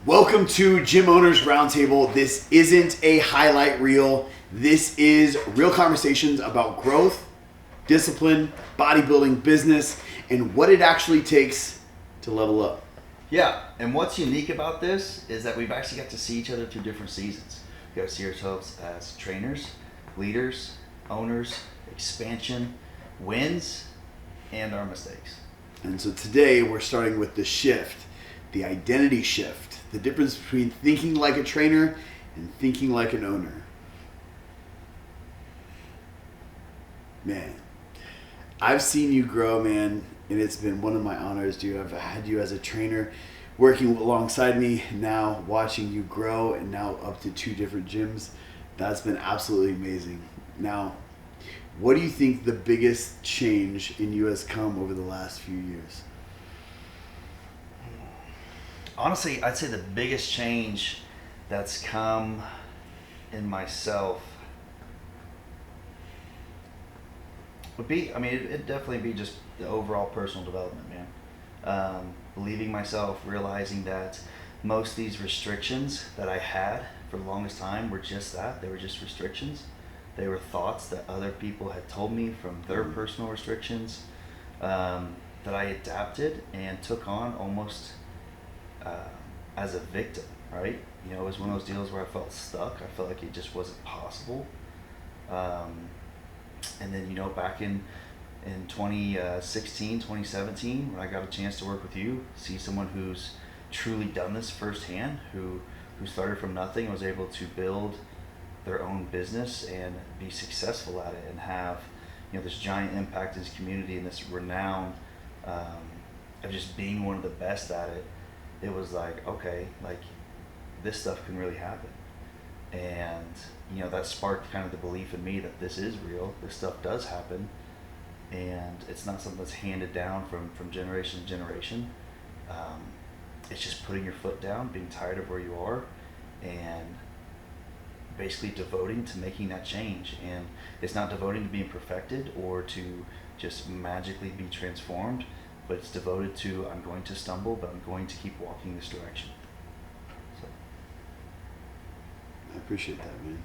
Welcome to Gym Owners Roundtable. This isn't a highlight reel. This is real conversations about growth, discipline, bodybuilding, business, and what it actually takes to level up. Yeah, and what's unique about this is that we've actually got to see each other through different seasons. We got to see ourselves as trainers, leaders, owners, expansion, wins, and our mistakes. And so today we're starting with the shift, the identity shift, the difference between thinking like a trainer and thinking like an owner. Man, I've seen you grow, man, and it's been one of my honors, dude. I've had you as a trainer working alongside me, now watching you grow, and now up to 2 different gyms. That's been absolutely amazing. Now, what do you think the biggest change in you has come over the last few years? Honestly, I'd say the biggest change that's come in myself would be, it'd definitely be just the overall personal development, man. Believing myself, realizing that most of these restrictions that I had for the longest time were just that. They were just restrictions. They were thoughts that other people had told me from their personal restrictions that I adapted and took on almost as a victim, right? You know, it was one of those deals where I felt stuck. I felt like it just wasn't possible. And then, you know, back in 2016, 2017, when I got a chance to work with you, see someone who's truly done this firsthand, who started from nothing and was able to build their own business and be successful at it and have, you know, this giant impact in his community and this renown of just being one of the best at it. It was like, okay, like this stuff can really happen. And, you know, that sparked kind of the belief in me that this is real, this stuff does happen, and it's not something that's handed down from generation to generation. It's just putting your foot down, being tired of where you are, and basically devoting to making that change. And it's not devoting to being perfected or to just magically be transformed, but it's devoted to, I'm going to stumble, but I'm going to keep walking this direction. So. I appreciate that, man.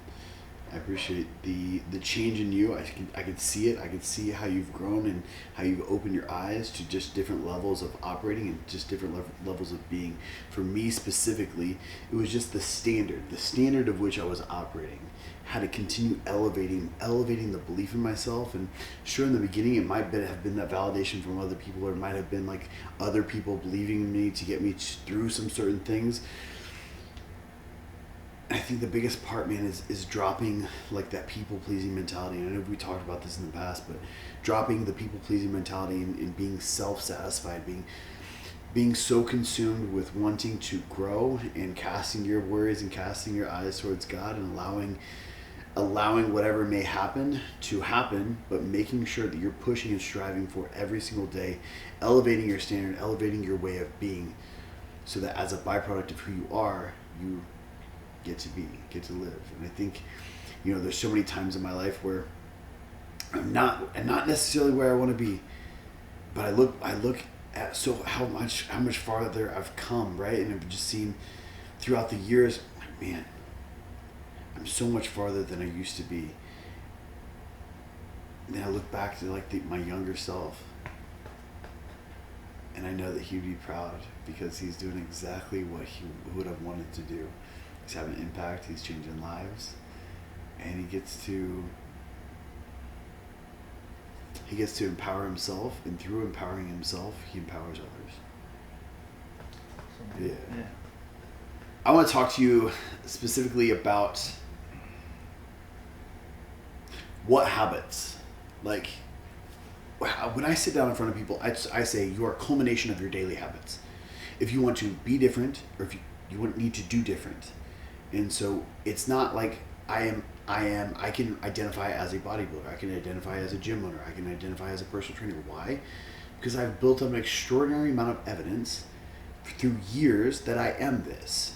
I appreciate the change in you. I can see it. I can see how you've grown and how you've opened your eyes to just different levels of operating and just different levels of being. For me specifically, it was just the standard of which I was operating. How to continue elevating the belief in myself. And sure, in the beginning, it might have been that validation from other people, or it might have been like other people believing in me to get me through some certain things. I think the biggest part, man, is dropping like that people-pleasing mentality. And I know we talked about this in the past, but dropping the people-pleasing mentality and being self-satisfied, being so consumed with wanting to grow and casting your worries and casting your eyes towards God and allowing whatever may happen to happen, but making sure that you're pushing and striving for every single day, elevating your standard, elevating your way of being, so that as a byproduct of who you are, you get to live. And I think, you know, there's so many times in my life where I'm not necessarily where I want to be, but I look at how much farther I've come, right? And I've just seen throughout the years, like, man, I'm so much farther than I used to be. And then I look back to like my younger self, and I know that he'd be proud because he's doing exactly what he would have wanted to do. He's having an impact, he's changing lives, and he gets to empower himself, and through empowering himself, he empowers others. Yeah. I want to talk to you specifically about what habits, like when I sit down in front of people, I say you are a culmination of your daily habits. If you want to be different, or if you need to do different. And so it's not like I can identify as a bodybuilder, I can identify as a gym owner, I can identify as a personal trainer. Why? Because I've built up an extraordinary amount of evidence through years that I am this.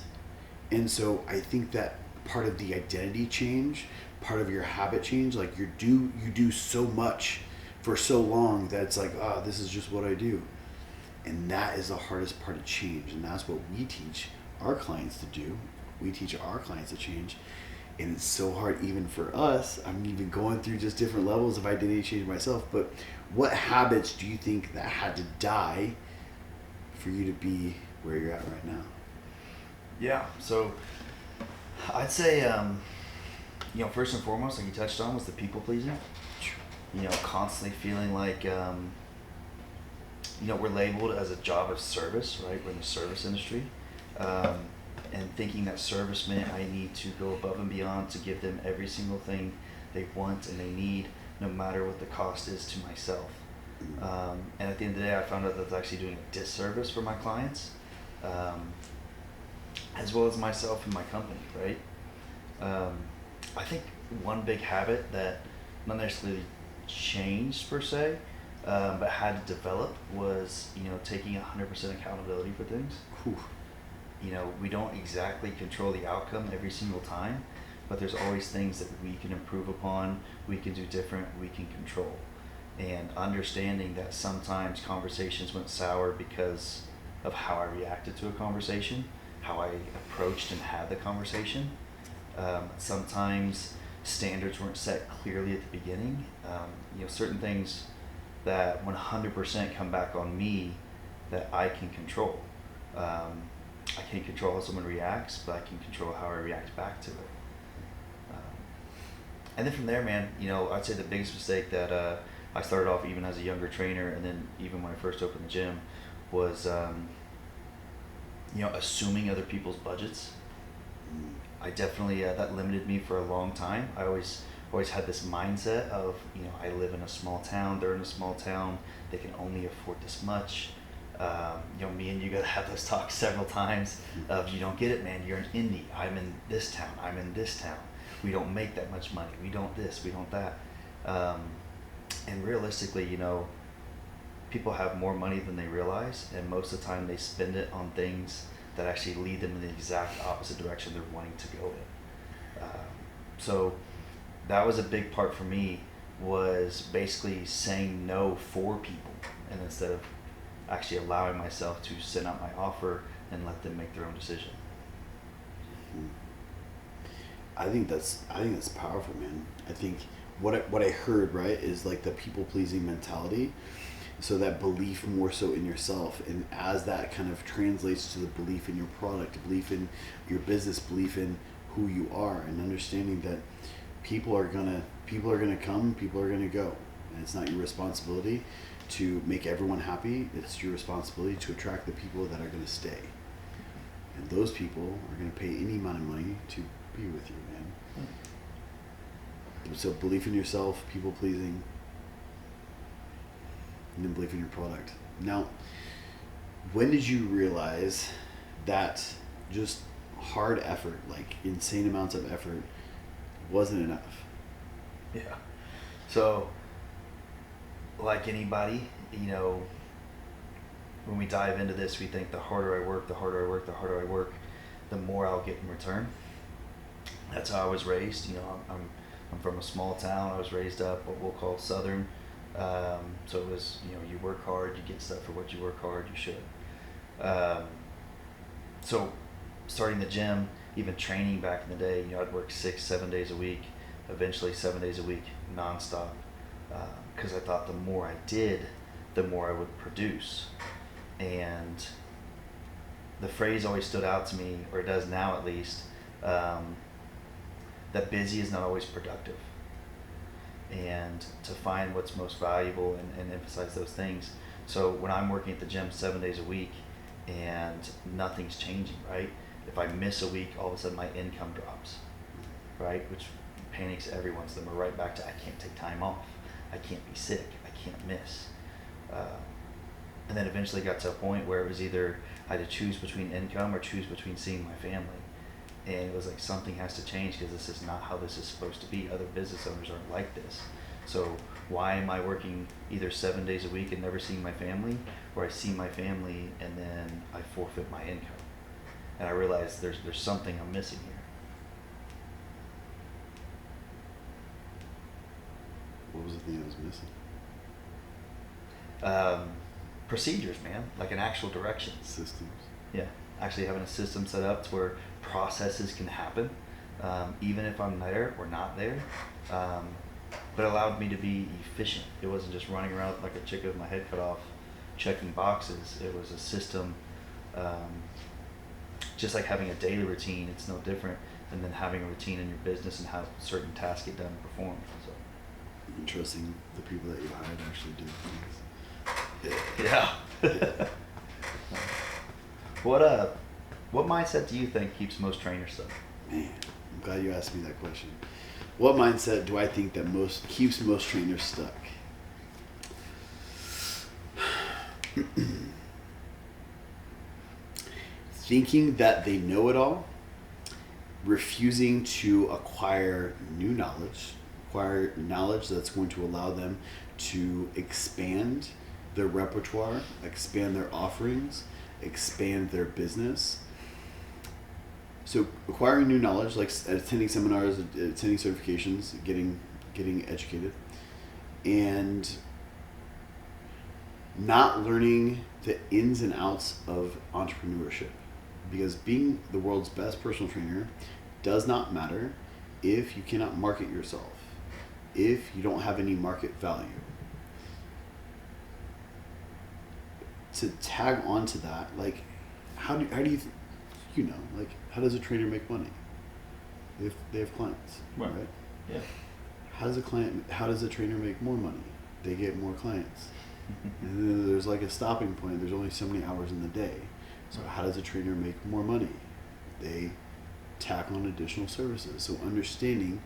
And so I think that part of the identity change, part of your habit change, like you do so much for so long that it's like, this is just what I do. And that is the hardest part of change. And that's what we teach our clients to do. We teach our clients to change. And it's so hard even for us. I'm even going through just different levels of identity change myself. But what habits do you think that had to die for you to be where you're at right now? Yeah. So I'd say, first and foremost, like you touched on, was the people pleasing. Constantly feeling like, we're labeled as a job of service, right? We're in the service industry. And thinking that service meant I need to go above and beyond to give them every single thing they want and they need, no matter what the cost is to myself. And at the end of the day, I found out that that's actually doing a disservice for my clients, as well as myself and my company, right? I think one big habit that not necessarily changed per se, but had to develop was, taking 100% accountability for things. Whew. We don't exactly control the outcome every single time, but there's always things that we can improve upon, we can do different, we can control. And understanding that sometimes conversations went sour because of how I reacted to a conversation, how I approached and had the conversation. Sometimes standards weren't set clearly at the beginning. Certain things that 100% come back on me that I can control. I can't control how someone reacts, but I can control how I react back to it. And then from there, man, I'd say the biggest mistake that I started off even as a younger trainer, and then even when I first opened the gym, was assuming other people's budgets. I definitely that limited me for a long time. I always had this mindset of I live in a small town, they're in a small town, they can only afford this much. Me and you got to have those talks several times of, you don't get it, man, you're an indie, I'm in this town, we don't make that much money, we don't this, we don't that. And realistically, people have more money than they realize, and most of the time they spend it on things that actually lead them in the exact opposite direction they're wanting to go in. So that was a big part for me, was basically saying no for people, and instead of actually allowing myself to send out my offer and let them make their own decision. I think that's powerful, man. I think what I heard, right, is like the people pleasing mentality. So that belief more so in yourself, and as that kind of translates to the belief in your product, belief in your business, belief in who you are, and understanding that people are gonna come, people are gonna go, and it's not your responsibility to make everyone happy. It's your responsibility to attract the people that are gonna stay, and those people are gonna pay any amount of money to be with you, man. So belief in yourself, people pleasing, and then believe in your product. Now, when did you realize that just hard effort, like insane amounts of effort, wasn't enough? Yeah. So, like anybody, when we dive into this, we think the harder I work, the more I'll get in return. That's how I was raised. I'm from a small town. I was raised up what we'll call Southern. So it was, you work hard, you get stuff for what you work hard, you should. So starting the gym, even training back in the day, I'd work 6-7 days a week, eventually 7 days a week, nonstop. Because I thought the more I did, the more I would produce. And the phrase always stood out to me, or it does now at least, that busy is not always productive. And to find what's most valuable and emphasize those things. So when I'm working at the gym 7 days a week and nothing's changing, right? If I miss a week, all of a sudden my income drops, right? Which panics everyone. So then we're right back to, I can't take time off. I can't be sick. I can't miss. And then eventually got to a point where it was either I had to choose between income or choose between seeing my family. And it was like, something has to change because this is not how this is supposed to be. Other business owners aren't like this. So why am I working either 7 days a week and never seeing my family, or I see my family and then I forfeit my income? And I realized there's something I'm missing here. What was the thing I was missing? Procedures, man, like an actual direction. Systems. Yeah. actually having a system set up to where processes can happen, even if I'm there or not there. But it allowed me to be efficient. It wasn't just running around like a chicken with my head cut off, checking boxes. It was a system, just like having a daily routine. It's no different than having a routine in your business and how certain tasks get done and performed. So. Interesting. The people that you hired actually do things. Yeah. Yeah. What mindset do you think keeps most trainers stuck? Man, I'm glad you asked me that question. What mindset do I think that keeps most trainers stuck? Thinking that they know it all, refusing to acquire new knowledge, acquire knowledge that's going to allow them to expand their repertoire, expand their offerings, expand their business. So acquiring new knowledge, like attending seminars, attending certifications, getting educated, and not learning the ins and outs of entrepreneurship. Because being the world's best personal trainer does not matter if you cannot market yourself, if you don't have any market value. To tag on to that, like, how do you like, how does a trainer make money? If they have clients, right? Yeah. How does a trainer make more money? They get more clients. And then there's like a stopping point. There's only so many hours in the day. So how does a trainer make more money? They tack on additional services. So understanding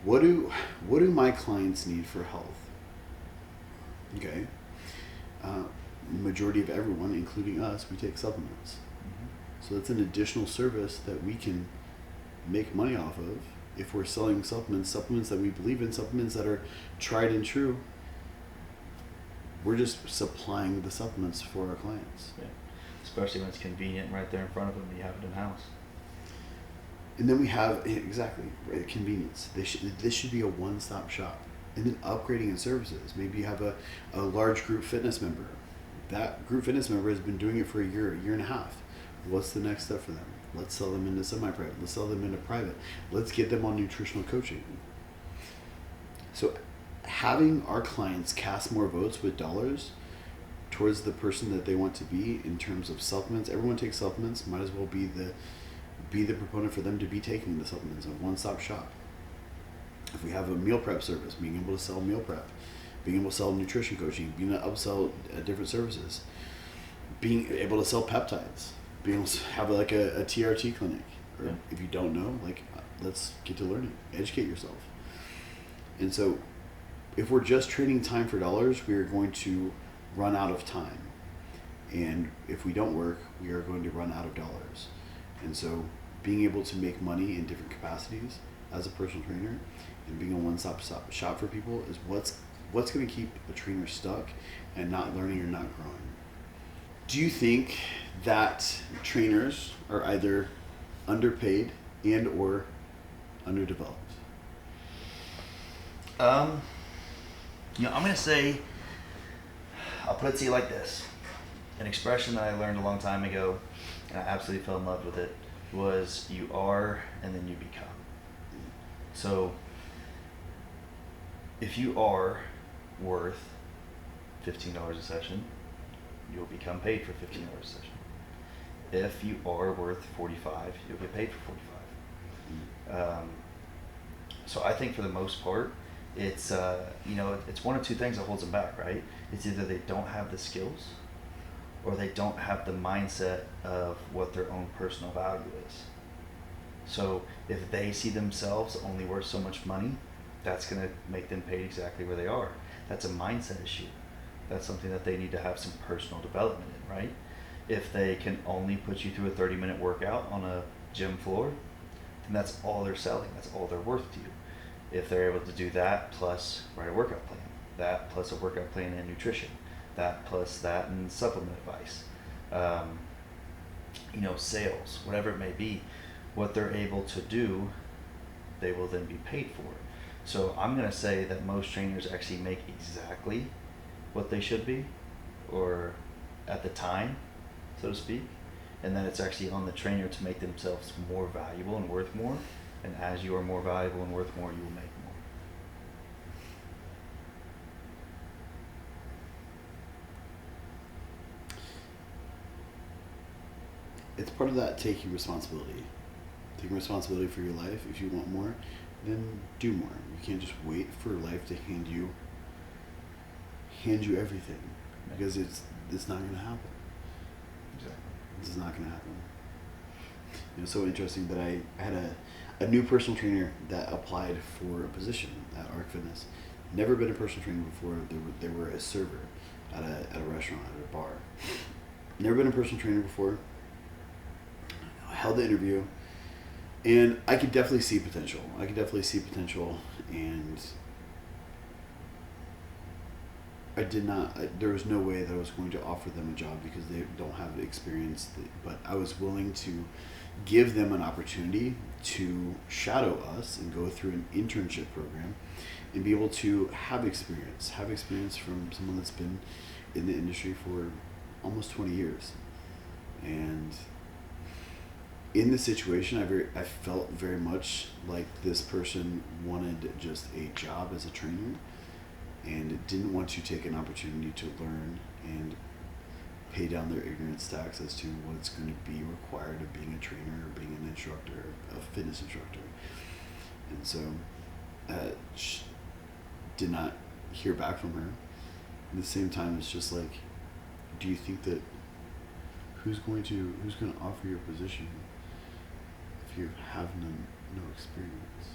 what do my clients need for health? Okay. Majority of everyone, including us, we take supplements. So that's an additional service that we can make money off of if we're selling supplements that we believe in, supplements that are tried and true. We're just supplying the supplements for our clients. Yeah. Especially when it's convenient right there in front of them, you have it in house. And then we have, exactly, right, convenience. This should be a one-stop shop. And then upgrading in services. Maybe you have a large group fitness member. That group fitness member has been doing it for a year and a half. What's the next step for them? Let's sell them into semi-private. Let's sell them into private. Let's get them on nutritional coaching. So having our clients cast more votes with dollars towards the person that they want to be in terms of supplements. Everyone takes supplements. Might as well be the proponent for them to be taking the supplements. A one-stop shop. If we have a meal prep service, being able to sell meal prep, being able to sell nutrition coaching, being able to upsell different services, being able to sell peptides, being able to have like a TRT clinic, or Yeah. if you don't know, like, let's get to learning, educate yourself. And so if we're just trading time for dollars, we are going to run out of time. And if we don't work, we are going to run out of dollars. And so being able to make money in different capacities as a personal trainer and being a one-stop shop for people is what's going to keep a trainer stuck and not learning or not growing. Do you think that trainers are either underpaid and or underdeveloped? I'm going to say, I'll put it to you like this. An expression that I learned a long time ago, and I absolutely fell in love with it, was you are and then you become. So if you are worth $15 a session, you'll become paid for $15 a session. If you are worth 45, you'll get paid for 45. So I think for the most part, it's it's one of two things that holds them back, right? It's either they don't have the skills or they don't have the mindset of what their own personal value is. So if they see themselves only worth so much money, that's going to make them paid exactly where they are. That's a mindset issue. That's something that they need to have some personal development in, right? If they can only put you through a 30-minute workout on a gym floor, then that's all they're selling. That's all they're worth to you. If they're able to do that plus write a workout plan, that plus a workout plan and nutrition, that plus that and supplement advice, sales, whatever it may be, what they're able to do, they will then be paid for. So I'm going to say that most trainers actually make exactly what they should be, or at the time, so to speak, and then it's actually on the trainer to make themselves more valuable and worth more. And as you are more valuable and worth more, you will make more. It's part of that taking responsibility. Taking responsibility for your life. If you want more, then do more. You can't just wait for life to hand you everything, because it's not going to happen. Exactly. It's not going to happen. It was so interesting that I had a new personal trainer that applied for a position at Arc Fitness. Never been a personal trainer before. They were a server at a restaurant, at a bar. Never been a personal trainer before. I held the interview, and I could definitely see potential. And I did not. There was no way that I was going to offer them a job because they don't have the experience. But I was willing to give them an opportunity to shadow us and go through an internship program and be able to have experience from someone that's been in the industry for almost 20 years. And in this situation, I felt very much like this person wanted just a job as a trainer and didn't want to take an opportunity to learn and pay down their ignorance tax as to what it's going to be required of being a trainer or being an instructor, a fitness instructor. And so did not hear back from her. At the same time, it's just like, do you think that who's going to offer you a position if you have no experience,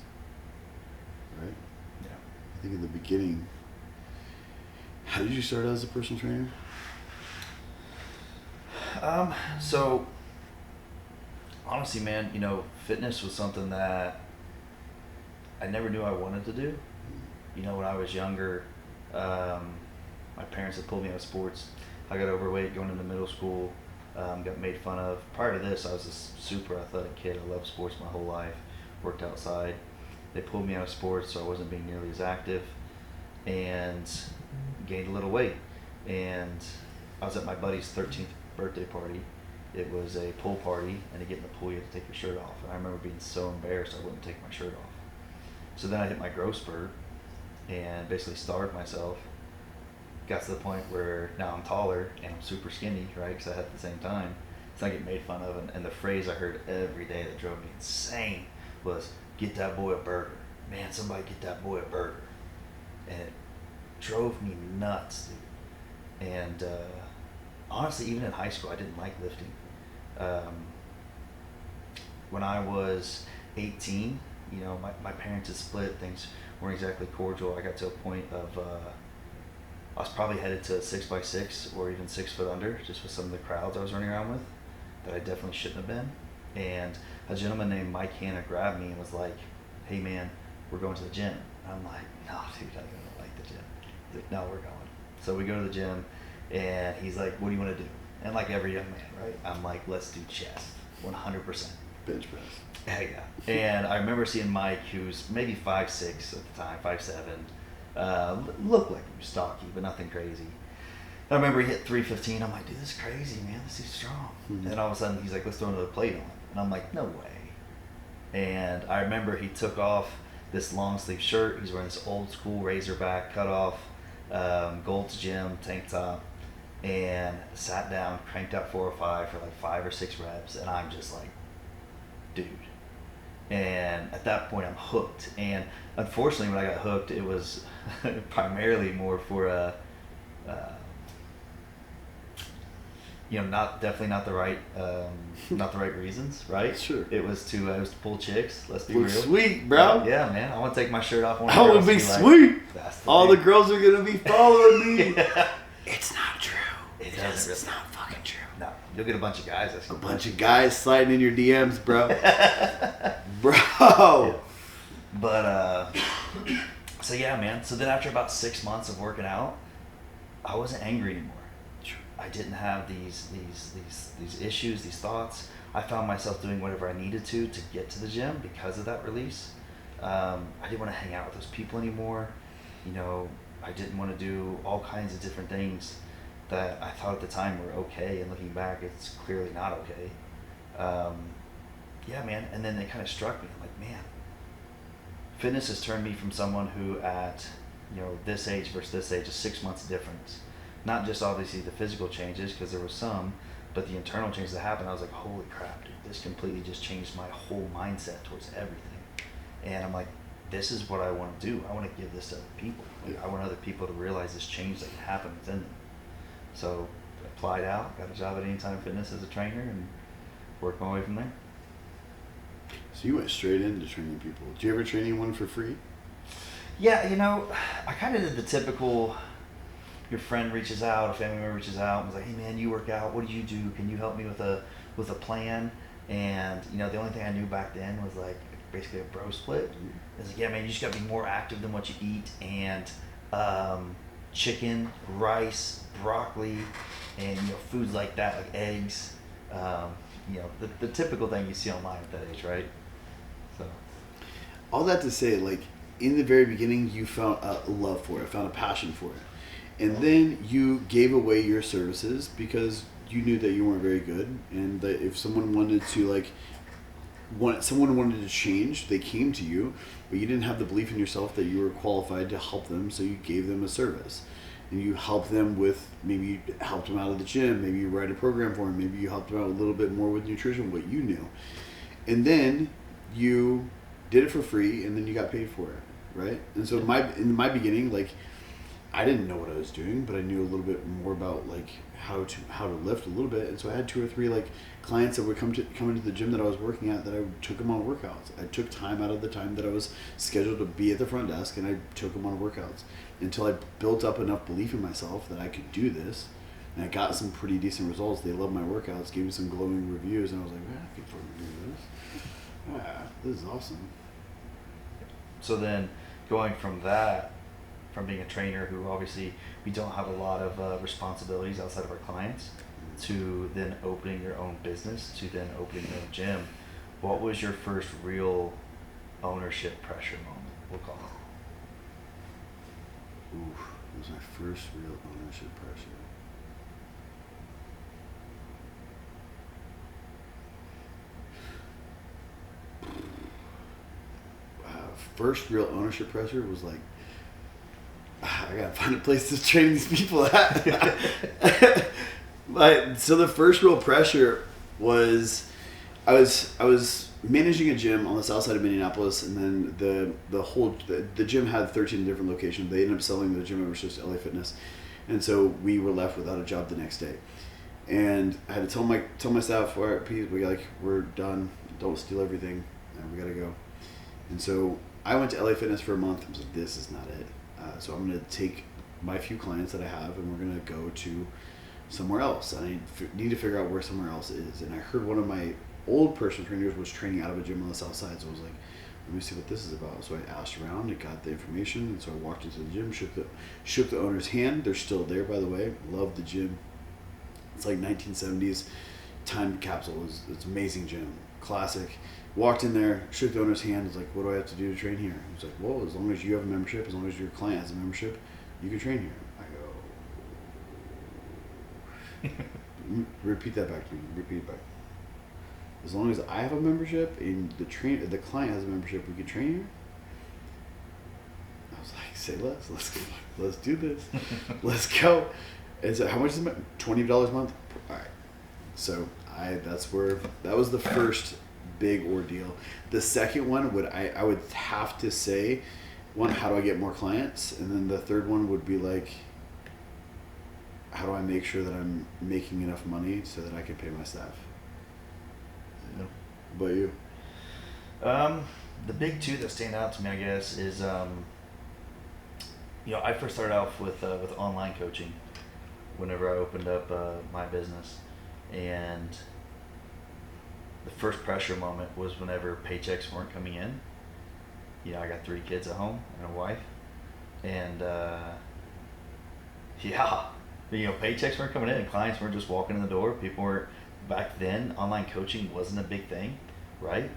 right? Yeah. I think in the beginning, how did you start out as a personal trainer? So honestly, man, fitness was something that I never knew I wanted to do. When I was younger, my parents had pulled me out of sports. I got overweight going into middle school, got made fun of. Prior to this, I was a super athletic kid. I loved sports my whole life, worked outside. They pulled me out of sports, so I wasn't being nearly as active, and gained a little weight. And I was at my buddy's 13th birthday party. It was a pool party, and to get in the pool, you had to take your shirt off. And I remember being so embarrassed I wouldn't take my shirt off. So then I hit my growth spurt and basically starved myself. Got to the point where now I'm taller and I'm super skinny, right? Because I had at the same time. So I get made fun of, and the phrase I heard every day that drove me insane was, "Get that boy a burger. Man, somebody get that boy a burger." And it drove me nuts, dude. And honestly, even in high school, I didn't like lifting. When I was 18, my parents had split. Things weren't exactly cordial. I got to a point of I was probably headed to 6x6 or even 6 foot under, just with some of the crowds I was running around with that I definitely shouldn't have been. And a gentleman named Mike Hanna grabbed me and was like, "Hey man, we're going to the gym." And I'm like, "No, dude, I don't like the gym." He's like, "No, we're going." So we go to the gym, and he's like, "What do you want to do?" And like every young man, right? I'm like, "Let's do chest, 100%. Bench press. Hell yeah. And I remember seeing Mike, who's maybe 5'6" at the time, 5'7", looked like he was stocky, but nothing crazy. I remember he hit 315. I'm like, "Dude, this is crazy, man. This is strong." Mm-hmm. And then all of a sudden, he's like, "Let's throw another plate on." And I'm like, "No way." And I remember he took off this long sleeve shirt. He's wearing this old school Razorback cut off, Gold's Gym tank top, and sat down, cranked out 405 for like 5 or 6 reps. And I'm just like, dude. And at that point, I'm hooked. And unfortunately, when I got hooked, it was primarily more for definitely not the right reasons, right? Sure. It was to pull chicks. Let's be Look real. sweet, bro. Yeah, man. I want to take my shirt off. I want to be sweet. All the girls are gonna be following me. Yeah. It's not true. It's not fucking true. No, you'll get a bunch of guys. That's A bunch of guys sliding in your DMs, bro. Bro. Yeah. But so yeah, man. So then after about 6 months of working out, I wasn't angry anymore. I didn't have these issues, these thoughts. I found myself doing whatever I needed to get to the gym because of that release. I didn't want to hang out with those people anymore. I didn't want to do all kinds of different things. that I thought at the time were okay, and looking back, it's clearly not okay. Yeah, man. And then it kind of struck me. I'm like, man, fitness has turned me from someone who at, this age versus this age is 6 months difference. Not just obviously the physical changes, because there was some, but the internal changes that happened. I was like, holy crap, dude, this completely just changed my whole mindset towards everything. And I'm like, this is what I want to do. I want to give this to other people. Like, I want other people to realize this change that can happen within them. So applied out, got a job at Anytime Fitness as a trainer, and worked my way from there. So you went straight into training people. Did you ever train anyone for free? Yeah, I kind of did the typical, your friend reaches out, a family member reaches out and was like, hey man, you work out, what do you do? Can you help me with a plan? And, the only thing I knew back then was like basically a bro split. It's like, yeah man, you just gotta be more active than what you eat, and chicken, rice, broccoli, and foods like that, like eggs, the typical thing you see online at that age, right? So All that to say, like, in the very beginning, you found a love for it, found a passion for it. And then you gave away your services because you knew that you weren't very good, and that if someone wanted to, someone wanted to change, they came to you, but you didn't have the belief in yourself that you were qualified to help them, so you gave them a service. And you helped them with, maybe you helped them out of the gym, maybe you write a program for them, maybe you helped them out a little bit more with nutrition, what you knew. And then you did it for free, and then you got paid for it, right? And so in my beginning, like, I didn't know what I was doing, but I knew a little bit more about like how to lift a little bit. And so I had 2 or 3 like clients that would come into the gym that I was working at, that I took them on workouts. I took time out of the time that I was scheduled to be at the front desk, and I took them on workouts until I built up enough belief in myself that I could do this. And I got some pretty decent results. They loved my workouts, gave me some glowing reviews, and I was like, man, I can fucking do this. Yeah, this is awesome. So then going from that, from being a trainer who obviously we don't have a lot of responsibilities outside of our clients, to then opening your own business, to then opening your own gym, what was your first real ownership pressure moment, we'll call it? Ooh, it was my first real ownership pressure. First real ownership pressure was like, I gotta find a place to train these people at. So the first real pressure was, I was managing a gym on the south side of Minneapolis, and then the gym had 13 different locations. They ended up selling the gym memberships to LA Fitness, and so we were left without a job the next day. And I had to tell my staff, all right, please, we're done. Don't steal everything, and we gotta go. And so I went to LA Fitness for a month. I was like, this is not it. So I'm going to take my few clients that I have, and we're going to go to somewhere else. And I need to figure out where somewhere else is. And I heard one of my old personal trainers was training out of a gym on the south side. So I was like, let me see what this is about. So I asked around and got the information. And so I walked into the gym, shook the owner's hand. They're still there, by the way. Love the gym. It's like 1970s time capsule. It's an amazing gym. Classic. Walked in there, shook the owner's hand. Was like, what do I have to do to train here? He was like, well, as long as you have a membership, as long as your client has a membership, you can train here. I go, repeat that back to me. Repeat it back. As long as I have a membership and the client has a membership, we can train here. I was like, say less. Let's do this. Let's go. And so how much is it? $20 a month? All right. So that was the first big ordeal. The second one I would have to say, one, how do I get more clients? And then the third one would be like, how do I make sure that I'm making enough money so that I can pay my staff? Yeah. What about you? The big two that stand out to me, I guess, is I first started off with online coaching whenever I opened up my business, and the first pressure moment was whenever paychecks weren't coming in. I got 3 kids at home and a wife, and paychecks weren't coming in, and clients weren't just walking in the door. People weren't. Back then, online coaching wasn't a big thing, right?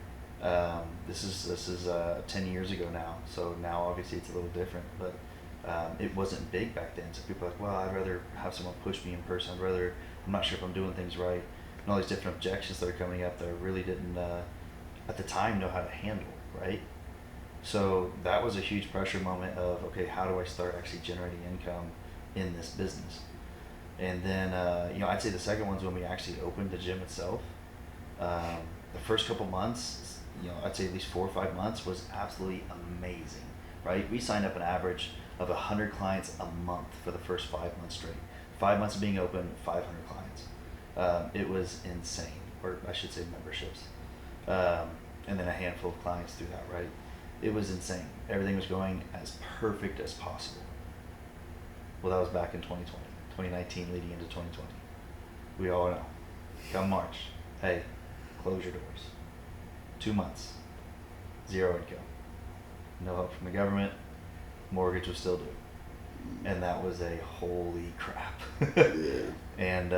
This is 10 years ago now, so now obviously it's a little different. But It wasn't big back then. So people are like, well, I'd rather have someone push me in person. I'm not sure if I'm doing things right. And all these different objections that are coming up that I really didn't, at the time, know how to handle, right? So that was a huge pressure moment of, okay, how do I start actually generating income in this business? And then, I'd say the second one's when we actually opened the gym itself. The first couple months, I'd say at least 4 or 5 months was absolutely amazing, right? We signed up an average of 100 clients a month for the first 5 months straight. 5 months of being open, 500 clients. It was insane, or I should say memberships. And then a handful of clients through that, right? It was insane. Everything was going as perfect as possible. Well, that was back in 2020, 2019 leading into 2020. We all know. Come March, hey, close your doors. 2 months, 0 income. No help from the government, mortgage was still due. And that was a holy crap. Yeah. And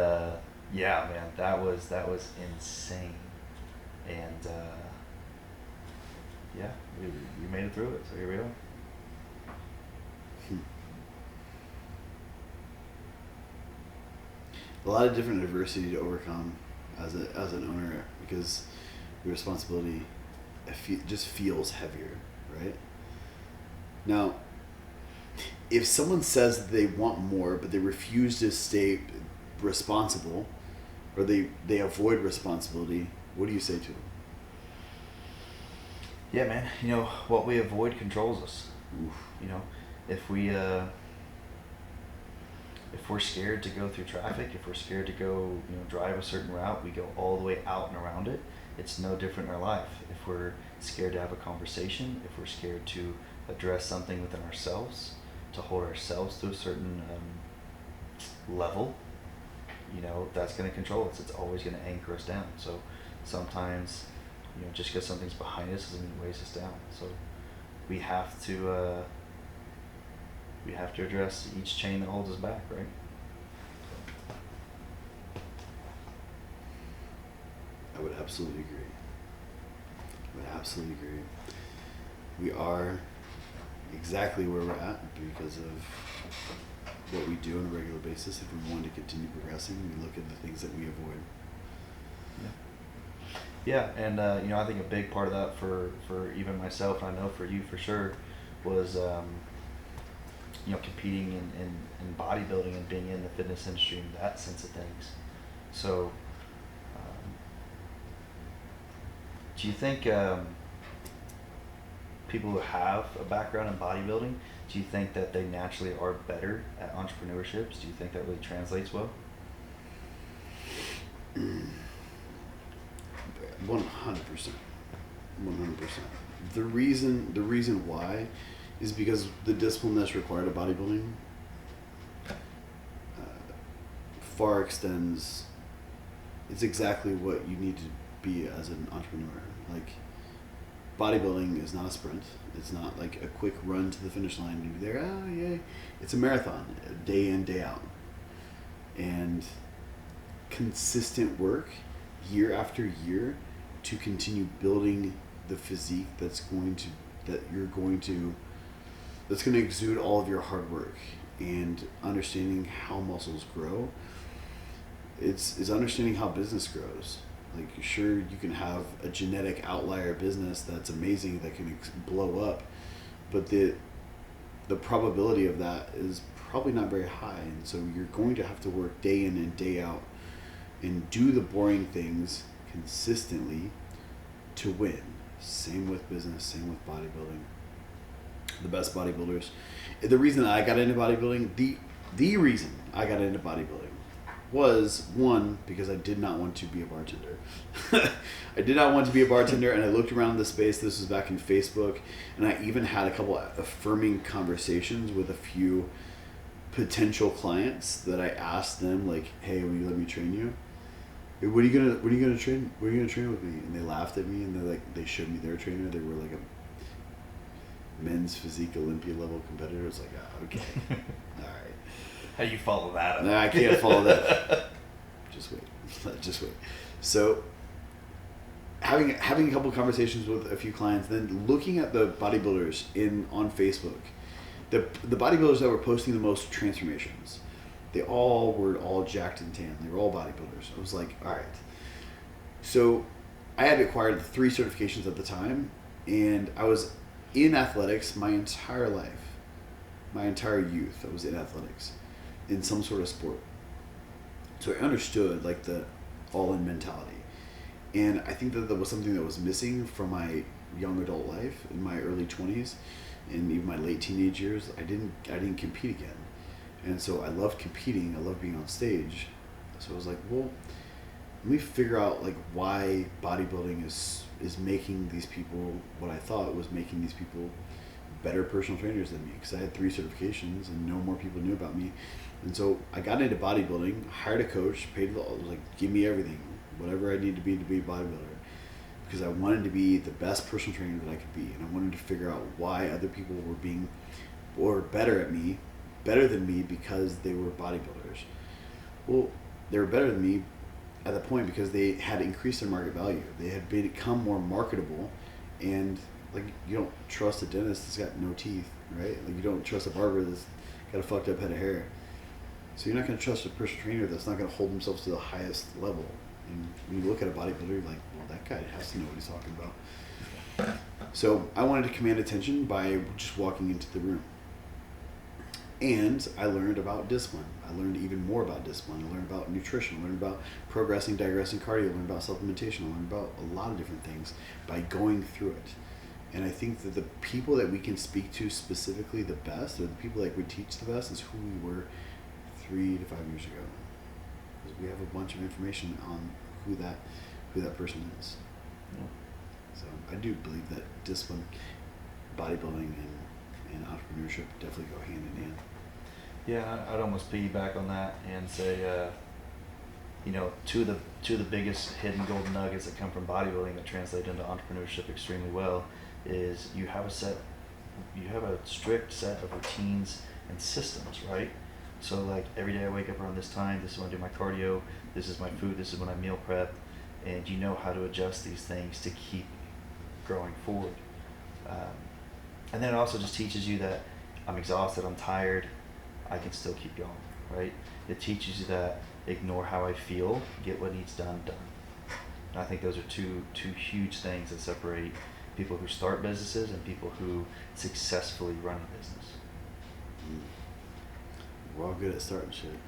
yeah, man, that was insane. And yeah, we made it through it, so here we are. A lot of different adversity to overcome as an owner, because the responsibility just feels heavier, right? Now, if someone says that they want more but they refuse to stay responsible, or they avoid responsibility, what do you say to them? Yeah, man. What we avoid controls us. Oof. If we're scared to go through traffic, if we're scared to go, drive a certain route, we go all the way out and around it. It's no different in our life. If we're scared to have a conversation, if we're scared to address something within ourselves, to hold ourselves to a certain level, that's going to control us. It's always going to anchor us down. So sometimes, just because something's behind us doesn't mean it weighs us down. So we have to address each chain that holds us back, right? I would absolutely agree. We are exactly where we're at because of what we do on a regular basis. If we want to continue progressing, we look at the things that we avoid. Yeah, and I think a big part of that for even myself, and I know for you for sure, was competing in bodybuilding and being in the fitness industry and that sense of things. So, do you think people who have a background in bodybuilding, do you think that they naturally are better at entrepreneurships? Do you think that really translates well? 100%. The reason why is because the discipline that's required of bodybuilding far extends. It's exactly what you need to be as an entrepreneur. Like, bodybuilding is not a sprint. It's not like a quick run to the finish line and you're there. Oh yay! It's a marathon, day in, day out, and consistent work year after year to continue building the physique that's going to exude all of your hard work, and understanding how muscles grow. It's understanding how business grows. Like, sure, you can have a genetic outlier business that's amazing that can blow up, but the probability of that is probably not very high, and so you're going to have to work day in and day out and do the boring things consistently to win. Same with business, same with bodybuilding. The best bodybuilders. The reason I got into bodybuilding, the reason I got into bodybuilding was, one, because I did not want to be a bartender. I did not want to be a bartender, and I looked around the space. This was back in Facebook, and I even had a couple affirming conversations with a few potential clients that I asked them, like, "Hey, will you let me train you? What are you gonna train with me?" And they laughed at me, and they showed me their trainer. They were like a men's physique Olympia level competitor. It's like, okay, all right. How do you follow that up? No, I can't follow that. Just wait. So, having a couple conversations with a few clients, then looking at the bodybuilders on Facebook, the bodybuilders that were posting the most transformations, they all were all jacked and tan. They were all bodybuilders. I was like, all right. So I had acquired the 3 certifications at the time, and I was in athletics my entire life. My entire youth, I was in athletics, in some sort of sport. So I understood like the all-in mentality. And I think that was something that was missing from my young adult life in my early 20s and even my late teenage years. I didn't compete again. And so I loved competing, I loved being on stage. So I was like, well, let me figure out like why bodybuilding is making these people what I thought was making these people better personal trainers than me, because I had 3 certifications and no more people knew about me. And so I got into bodybuilding, hired a coach, paid was like, give me everything, whatever I need to be a bodybuilder, because I wanted to be the best personal trainer that I could be, and I wanted to figure out why other people were being or better than me because they were bodybuilders. Well, they were better than me at that point because they had increased their market value. They had become more marketable, and like you don't trust a dentist that's got no teeth, right? Like you don't trust a barber that's got a fucked up head of hair. So you're not going to trust a personal trainer that's not going to hold themselves to the highest level. And when you look at a bodybuilder, you're like, well, that guy has to know what he's talking about. So I wanted to command attention by just walking into the room. And I learned about discipline. I learned even more about discipline. I learned about nutrition. I learned about progressing, digressing cardio. I learned about supplementation. I learned about a lot of different things by going through it. And I think that the people that we can speak to specifically the best, or the people that we teach the best, is who we were 3 to 5 years ago. Because we have a bunch of information on who that person is. Yeah. So I do believe that discipline, bodybuilding, and entrepreneurship definitely go hand in hand. Yeah, I'd almost piggyback on that and say, two of the biggest hidden golden nuggets that come from bodybuilding that translate into entrepreneurship extremely well is you have a strict set of routines and systems, right? So like every day I wake up around this time, this is when I do my cardio, this is my food, this is when I meal prep, and you know how to adjust these things to keep growing forward. And then it also just teaches you that I'm exhausted, I'm tired, I can still keep going, right? It teaches you that ignore how I feel, get what needs done. And I think those are two huge things that separate people who start businesses and people who successfully run a business. We're all good at starting shit.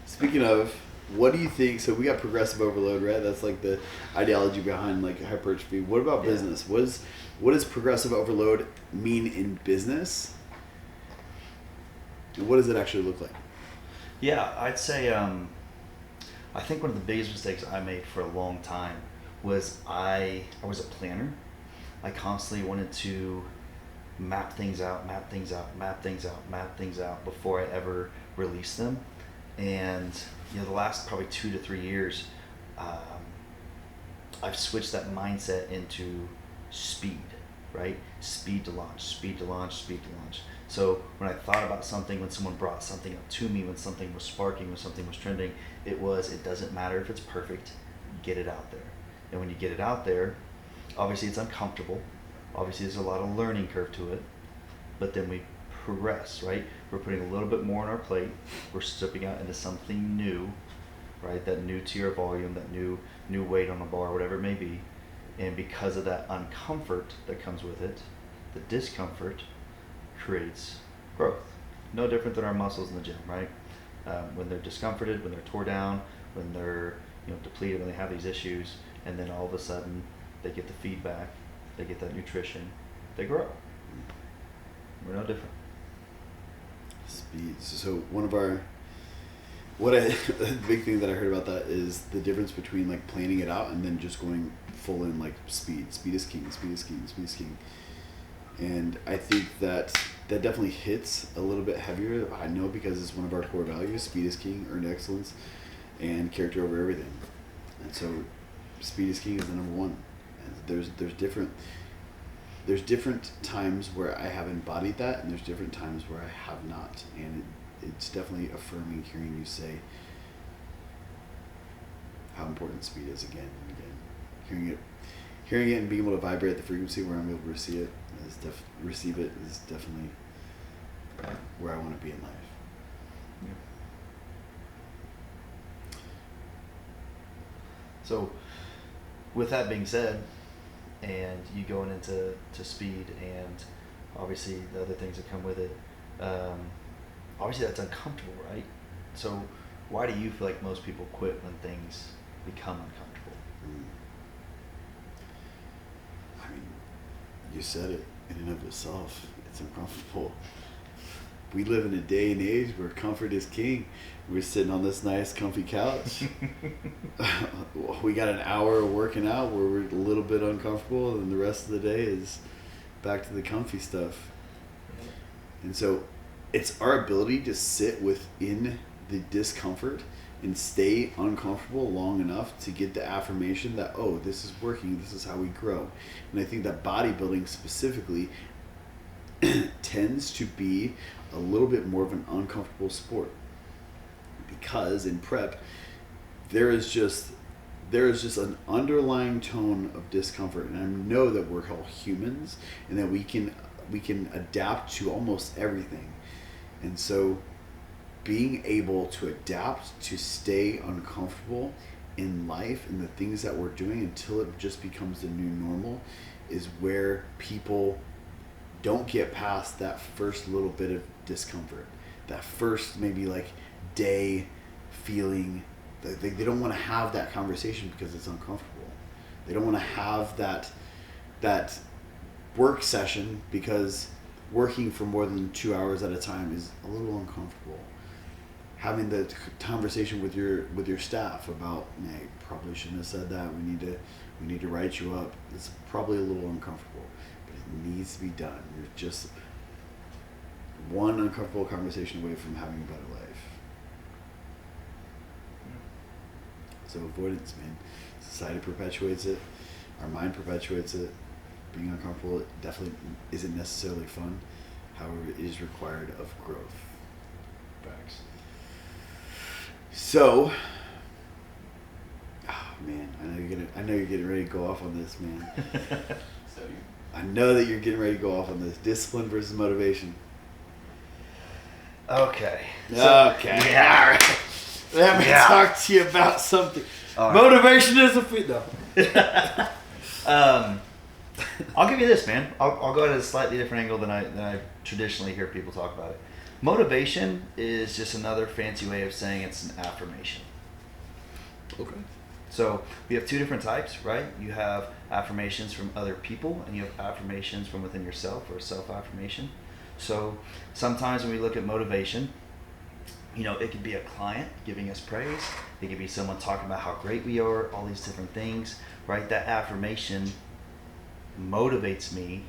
Speaking of, what do you think? So we got progressive overload, right? That's like the ideology behind like hypertrophy. What about business? What does progressive overload mean in business? And what does it actually look like? Yeah, I'd say I think one of the biggest mistakes I made for a long time was I was a planner. I constantly wanted to map things out before I ever released them. And the last probably 2 to 3 years, I've switched that mindset into speed, right? Speed to launch. So when I thought about something, when someone brought something up to me, when something was sparking, when something was trending, it doesn't matter if it's perfect, get it out there. And when you get it out there, obviously it's uncomfortable. Obviously there's a lot of learning curve to it, but then we progress, right? We're putting a little bit more on our plate. We're stepping out into something new, right? That new tier volume, that new weight on the bar, whatever it may be. And because of that uncomfort that comes with it, the discomfort creates growth. No different than our muscles in the gym, right? When they're discomforted, when they're tore down, when they're depleted, when they have these issues, and then all of a sudden they get the feedback, they get that nutrition, they grow. We're no different. Speed. So the big thing that I heard about that is the difference between like planning it out and then just going full in like speed. Speed is king. And I think that definitely hits a little bit heavier. I know because it's one of our core values. Speed is king, earned excellence, and character over everything. And so speed is king is the number one. And there's different times where I have embodied that, and there's different times where I have not. And it's definitely affirming hearing you say how important speed is again and again. Hearing it and being able to vibrate the frequency where I'm able to see it receive it is definitely where I want to be in life. Yeah. So, with that being said, and you going into speed, and obviously the other things that come with it, obviously that's uncomfortable, right? So, why do you feel like most people quit when things become uncomfortable? I mean, you said it in and of itself. It's uncomfortable. We live in a day and age where comfort is king. We're sitting on this nice, comfy couch. We got an hour of working out where we're a little bit uncomfortable, and the rest of the day is back to the comfy stuff. And so it's our ability to sit within the discomfort and stay uncomfortable long enough to get the affirmation that, oh, this is working, this is how we grow. And I think that bodybuilding specifically tends to be a little bit more of an uncomfortable sport, because in prep there is just an underlying tone of discomfort, and I know that we're all humans and that we can adapt to almost everything. And so being able to adapt to stay uncomfortable in life and the things that we're doing until it just becomes the new normal is where people don't get past that first little bit of discomfort, that first maybe like day feeling. They don't want to have that conversation because it's uncomfortable. They don't want to have that work session because working for more than 2 hours at a time is a little uncomfortable. Having the conversation with your staff about, hey, probably shouldn't have said that. We need to write you up. It's probably a little uncomfortable, but it needs to be done. You're just one uncomfortable conversation away from having a better life. So avoidance, man. Society perpetuates it. Our mind perpetuates it. Being uncomfortable definitely isn't necessarily fun. However, it is required of growth. Facts. So, oh man, I know you're getting ready to go off on this, man. I know that you're getting ready to go off on this. Discipline versus motivation. Okay. Okay. Yeah. All right. Let me talk to you about something. All right. Motivation is a fit. No. I'll give you this, man. I'll go at a slightly different angle than I traditionally hear people talk about it. Motivation is just another fancy way of saying it's an affirmation. Okay. So we have two different types, right? You have affirmations from other people, and you have affirmations from within yourself, or self-affirmation. So sometimes when we look at motivation, it could be a client giving us praise. It could be someone talking about how great we are, all these different things, right? That affirmation motivates me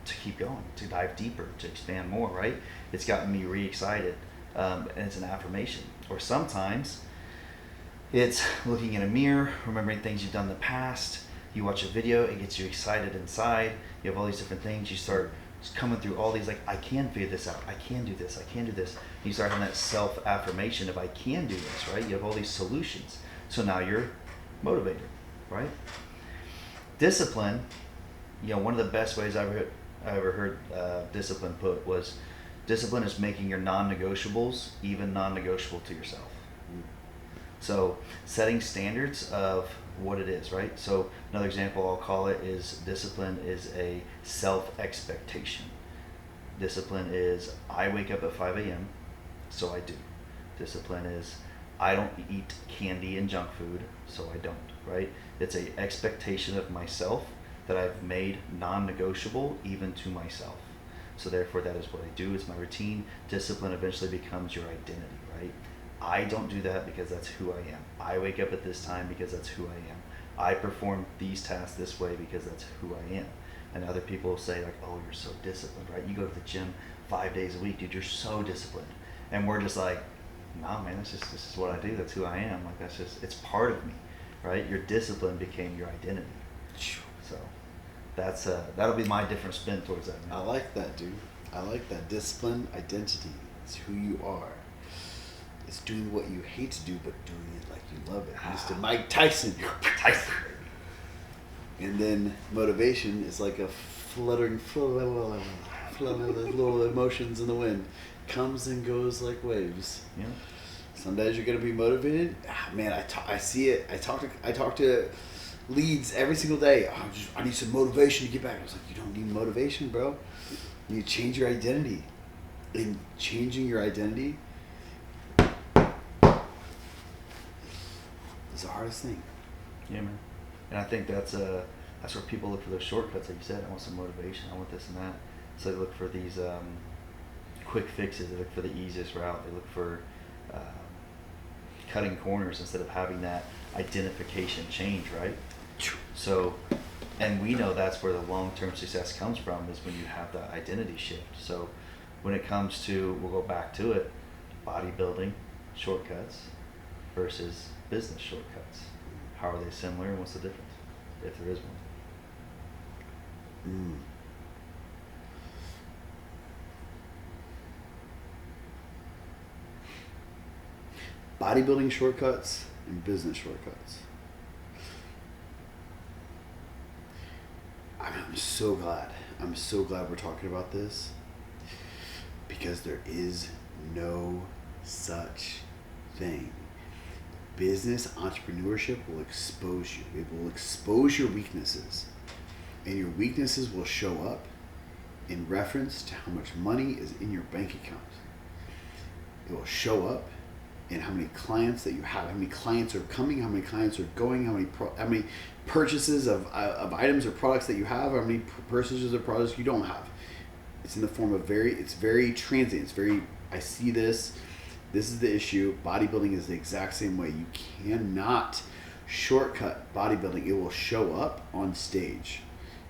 to keep going, to dive deeper, to expand more, right? It's gotten me re-excited, and it's an affirmation. Or sometimes it's looking in a mirror, remembering things you've done in the past. You watch a video, it gets you excited inside. You have all these different things. You start coming through all these, like, I can figure this out. I can do this. I can do this. You start having that self-affirmation of I can do this, right? You have all these solutions. So now you're motivated, right? Discipline, one of the best ways I ever heard discipline put was, discipline is making your non-negotiables even non-negotiable to yourself. So setting standards of what it is, right? So another example I'll call it is, discipline is a self-expectation. Discipline is, I wake up at 5 a.m., so I do. Discipline is, I don't eat candy and junk food, so I don't, right? It's a expectation of myself that I've made non-negotiable even to myself. So therefore that is what I do. It's my routine. Discipline eventually becomes your identity, right? I don't do that because that's who I am. I wake up at this time because that's who I am. I perform these tasks this way because that's who I am. And other people say, like, oh, you're so disciplined, right? You go to the gym 5 days a week, dude, you're so disciplined. And we're just like, nah, man, this is what I do. That's who I am. Like, it's part of me, right? Your discipline became your identity. So that'll be my different spin towards that, man. I like that, dude. I like that. Discipline, identity. It's who you are. It's doing what you hate to do, but doing it like you love it. Mr. Mike Tyson. Tyson. And then motivation is like a fluttering, little emotions in the wind, comes and goes like waves. Yeah. Some days you're gonna be motivated. Man, I see it. I talk to leads every single day. I need some motivation to get back. I was like, you don't need motivation, bro. You need to change your identity. And changing your identity is the hardest thing. Yeah, man. And I think that's where people look for those shortcuts, like you said. I want some motivation. I want this and that. So they look for these quick fixes. They look for the easiest route. They look for cutting corners instead of having that identification change, right? So, and we know that's where the long-term success comes from, is when you have that identity shift. So when it comes to, we'll go back to it, bodybuilding shortcuts versus business shortcuts. How are they similar and what's the difference, if there is one? Bodybuilding shortcuts and business shortcuts. I'm so glad. I'm so glad we're talking about this, because there is no such thing. Business entrepreneurship will expose you. It will expose your weaknesses, and your weaknesses will show up in reference to how much money is in your bank account. It will show up in how many clients that you have, how many clients are coming, how many clients are going, how many purchases of items or products that you have, how many purchases of products you don't have. It's in the form of it's very transient. It's very, I see this is the issue. Bodybuilding is the exact same way. You cannot shortcut bodybuilding. It will show up on stage.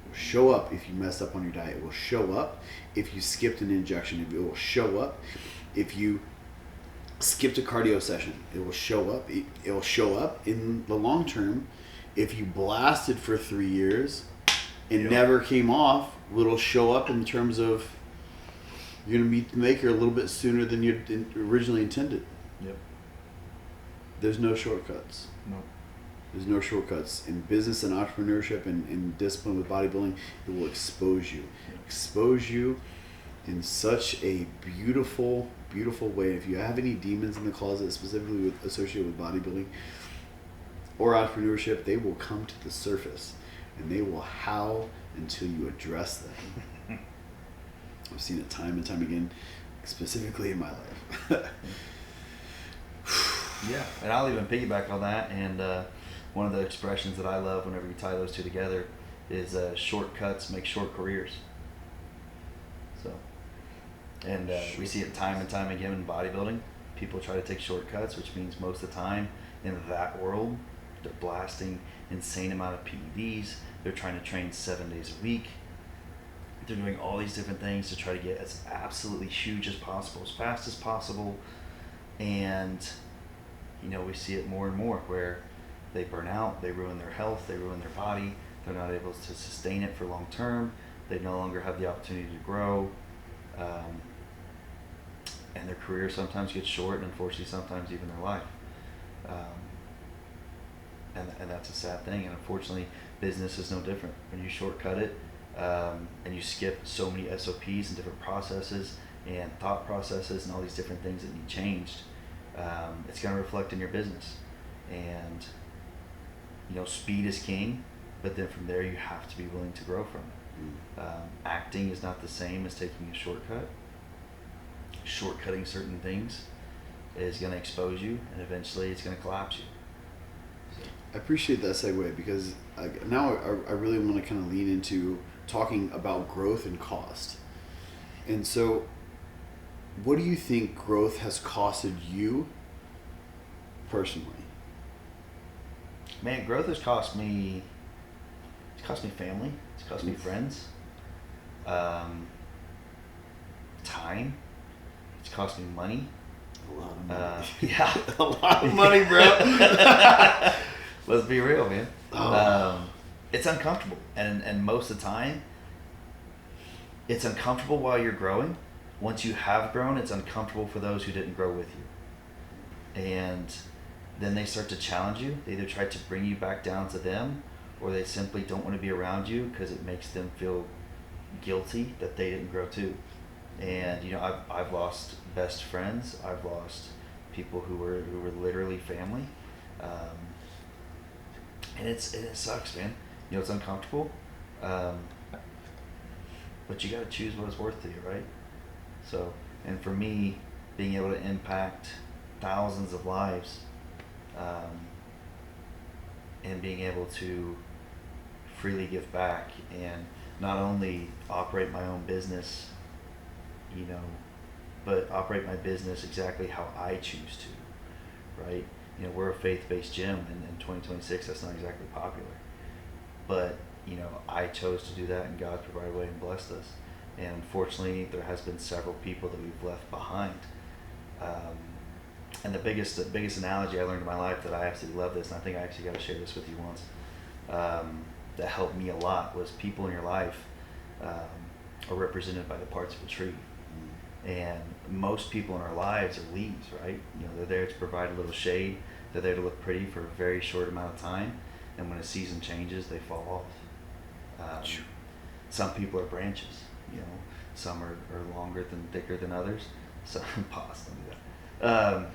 It will show up if you mess up on your diet. It will show up if you skipped an injection. It will show up if you skipped a cardio session. It will show up. It will show up in the long term if you blasted for 3 years and never came off. It'll show up in terms of you're going to meet the maker a little bit sooner than you originally intended. Yep. There's no shortcuts. No. There's no shortcuts. In business and entrepreneurship and discipline with bodybuilding, it will expose you. Expose you in such a beautiful, beautiful way. If you have any demons in the closet, specifically associated with bodybuilding or entrepreneurship, they will come to the surface and they will howl until you address them. I've seen it time and time again, specifically in my life. Yeah, and I'll even piggyback on that. And one of the expressions that I love whenever you tie those two together is shortcuts make short careers. So, and we see it time and time again in bodybuilding. People try to take shortcuts, which means most of the time in that world, they're blasting insane amount of PEDs. They're trying to train 7 days a week. They're doing all these different things to try to get as absolutely huge as possible, as fast as possible. And, you know, we see it more and more where they burn out, they ruin their health, they ruin their body. They're not able to sustain it for long term. They no longer have the opportunity to grow. And their career sometimes gets short, and unfortunately sometimes even their life. And that's a sad thing. And unfortunately, business is no different. When you shortcut it, and you skip so many SOPs and different processes and thought processes and all these different things that need changed, it's going to reflect in your business. And, you know, speed is king, but then from there you have to be willing to grow from it. Acting is not the same as taking a shortcut. Shortcutting certain things is going to expose you, and eventually it's going to collapse you. I appreciate that segue, because now I really want to kind of lean into talking about growth and cost. And so, what do you think growth has costed you personally? Man, growth has cost me. It's cost me family. It's cost me friends. Time. It's cost me money. A lot of money. Yeah, a lot of money, bro. Let's be real, man. Oh. It's uncomfortable, and most of the time, it's uncomfortable while you're growing. Once you have grown, it's uncomfortable for those who didn't grow with you. And then they start to challenge you. They either try to bring you back down to them, or they simply don't want to be around you because it makes them feel guilty that they didn't grow too. And I've lost best friends. I've lost people who were literally family, um, and it sucks, man. It's uncomfortable, um, but you got to choose what it's worth to you, right? So, and for me, being able to impact thousands of lives, and being able to freely give back and not only operate my own business, but operate my business exactly how I choose to, right? We're a faith-based gym, and in 2026, that's not exactly popular. But, I chose to do that, and God provided a way and blessed us. And unfortunately, there has been several people that we've left behind. And the biggest analogy I learned in my life that I absolutely love this, and I think I actually got to share this with you once, that helped me a lot, was people in your life are represented by the parts of a tree. And most people in our lives are leaves, right? They're there to provide a little shade. They're there to look pretty for a very short amount of time. And when a season changes, they fall off. Some people are branches, Some are longer than thicker than others. Some, pause, don't do that.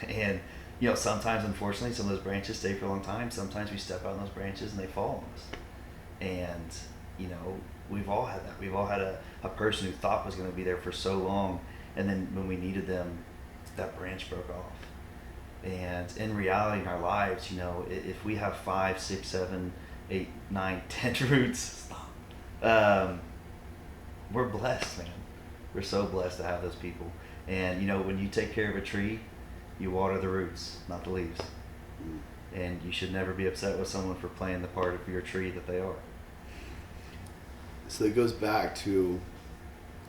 And, sometimes, unfortunately, some of those branches stay for a long time. Sometimes we step out on those branches and they fall on us. And, we've all had that. We've all had a person who thought was going to be there for so long, and then when we needed them, that branch broke off. And in reality, in our lives, if we have 5, 6, 7, 8, 9, 10 roots, we're blessed, man. We're so blessed to have those people. And, when you take care of a tree, you water the roots, not the leaves. And you should never be upset with someone for playing the part of your tree that they are. So it goes back to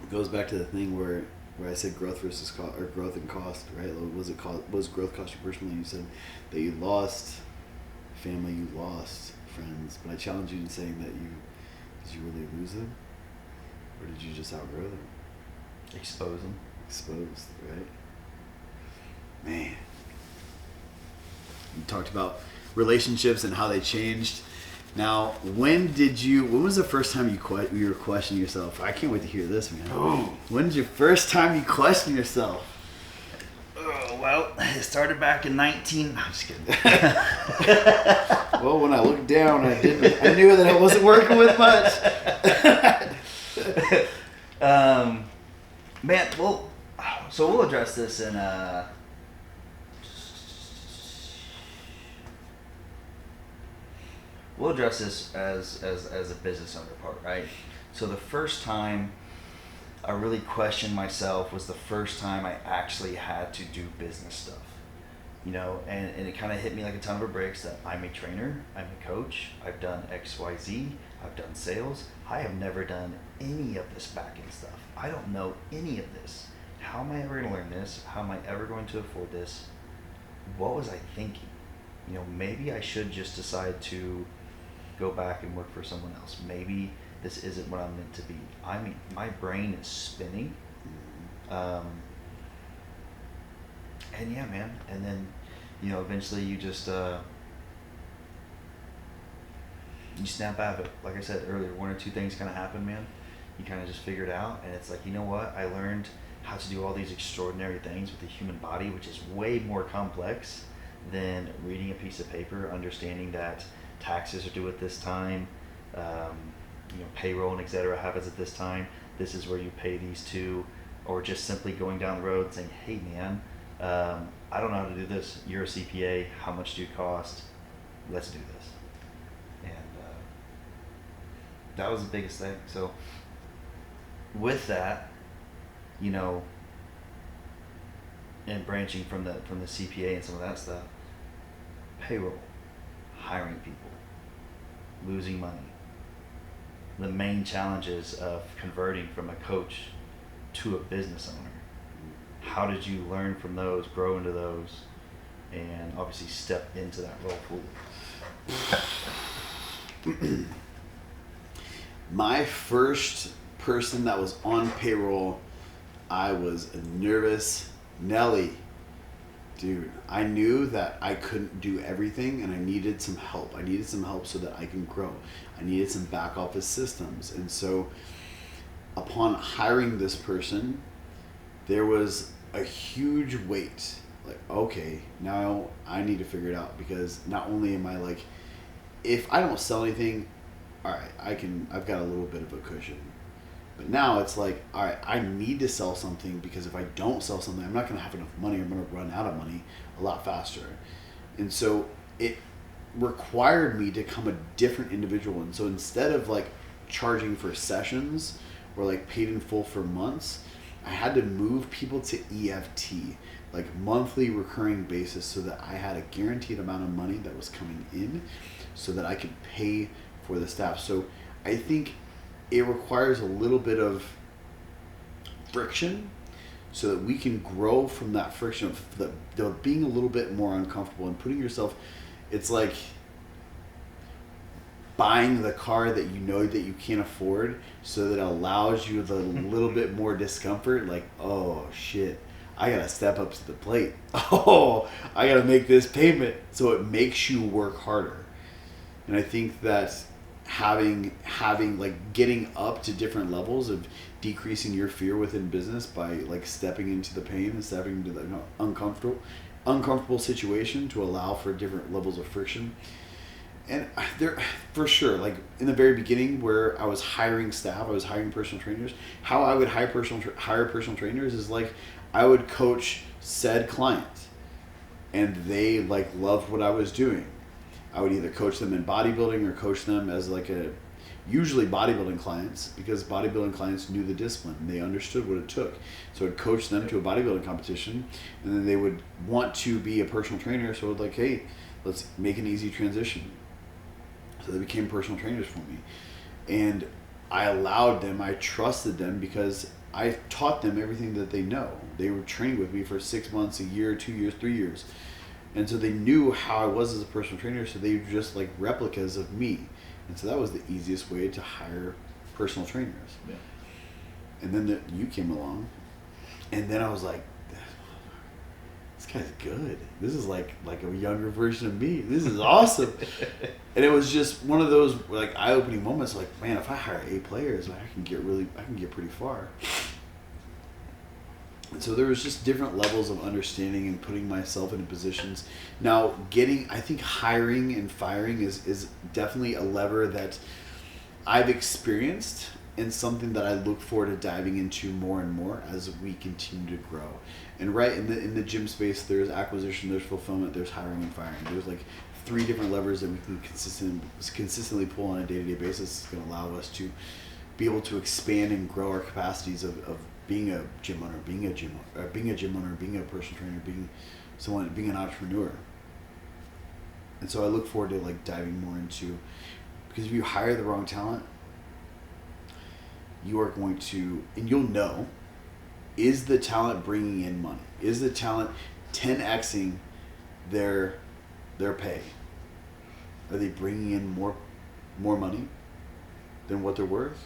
the thing where I said growth versus cost, or growth and cost, right? Was growth cost you personally? You said that you lost family, you lost friends, but I challenge you in saying that did you really lose them, or did you just outgrow them? Expose them. Exposed, right? Man, you talked about relationships and how they changed. Now, when was the first time you were questioning yourself? I can't wait to hear this, man. Oh. When's your first time you questioned yourself? Oh, well, it started back in I'm just kidding. Well, when I looked down, I knew that I wasn't working with much. Man, well, so we'll address this in we'll address this as a business owner part, right? So the first time I really questioned myself was the first time I actually had to do business stuff. And it kind of hit me like a ton of bricks that I'm a trainer, I'm a coach, I've done XYZ, I've done sales. I have never done any of this back-end stuff. I don't know any of this. How am I ever going to learn this? How am I ever going to afford this? What was I thinking? Maybe I should just decide to go back and work for someone else. Maybe this isn't what I'm meant to be. I mean, my brain is spinning. And yeah, man. And then, eventually you just, you snap out of it. Like I said earlier, one or two things kind of happen, man. You kind of just figure it out. And it's like, you know what? I learned how to do all these extraordinary things with the human body, which is way more complex than reading a piece of paper, understanding that taxes are due at this time, payroll and et cetera happens at this time. This is where you pay these two, or just simply going down the road and saying, hey man, I don't know how to do this. You're a CPA. How much do you cost? Let's do this. And that was the biggest thing. So with that, and branching from the CPA and some of that stuff, payroll, hiring people, losing money, the main challenges of converting from a coach to a business owner. How did you learn from those, grow into those, and obviously step into that role fully? My first person that was on payroll, I was nervous. Nelly, Dude, I knew that I couldn't do everything and I needed some help. I needed some help so that I can grow. I needed some back office systems. And so upon hiring this person, there was a huge weight. Like, okay, now I need to figure it out, because not only am I like, if I don't sell anything, all right, I've got a little bit of a cushion. But now it's like, all right, I need to sell something, because if I don't sell something, I'm not going to have enough money. I'm going to run out of money a lot faster. And so it required me to become a different individual. And so instead of like charging for sessions or like paid in full for months, I had to move people to EFT, like monthly recurring basis, so that I had a guaranteed amount of money that was coming in so that I could pay for the staff. So I think it requires a little bit of friction so that we can grow from that friction of the being a little bit more uncomfortable and putting yourself, it's like buying the car that you know that you can't afford, so that it allows you the little bit more discomfort, like, oh shit, I gotta step up to the plate. Oh, I gotta make this payment. So it makes you work harder. And I think that having like getting up to different levels of decreasing your fear within business by like stepping into the pain and stepping into the uncomfortable situation to allow for different levels of friction. And there, for sure, like in the very beginning where I was hiring staff, I was hiring personal trainers. How I would hire personal trainers is like, I would coach said client, and they like loved what I was doing. I would either coach them in bodybuilding or coach them as like usually bodybuilding clients, because bodybuilding clients knew the discipline and they understood what it took. So I'd coach them to a bodybuilding competition, and then they would want to be a personal trainer. So I would like, hey, let's make an easy transition. So they became personal trainers for me. And I allowed them, I trusted them, because I taught them everything that they know. They were trained with me for 6 months, a year, 2 years, 3 years. And so they knew how I was as a personal trainer, so they were just like replicas of me. And so that was the easiest way to hire personal trainers. Yeah. And then you came along, and then I was like, this guy's good. This is like a younger version of me. This is awesome. And it was just one of those like eye-opening moments. Like, man, if I hire A players, I can get pretty far. And so there was just different levels of understanding and putting myself into positions. Now, I think hiring and firing is definitely a lever that I've experienced, and something that I look forward to diving into more and more as we continue to grow. And right in the gym space, there's acquisition, there's fulfillment, there's hiring and firing. There's like 3 different levers that we can consistently pull on a day-to-day basis. It's going to allow us to be able to expand and grow our capacities of being a gym owner, being a gym owner, being a personal trainer, being an entrepreneur. And so I look forward to like diving more into, because if you hire the wrong talent, you are going to, and you'll know, is the talent bringing in money? Is the talent 10xing their pay? Are they bringing in more money than what they're worth?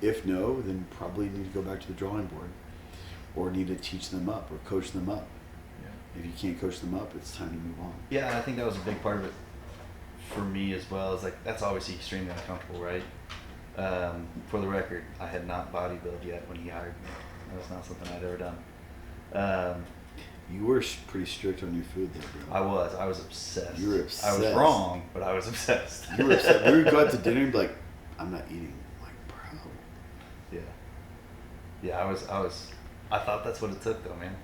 If no, then probably need to go back to the drawing board, or need to teach them up or coach them up. Yeah. If you can't coach them up, it's time to move on. Yeah, and I think that was a big part of it for me as well. Is like, that's obviously extremely uncomfortable, right? For the record, I had not bodybuilded yet when he hired me. That was not something I'd ever done. You were pretty strict on your food there, bro. I was obsessed. You were obsessed. I was wrong, but I was obsessed. You were obsessed. We would go out to dinner and be like, I'm not eating. I'm like, bro. Yeah. Yeah, I thought that's what it took though, man.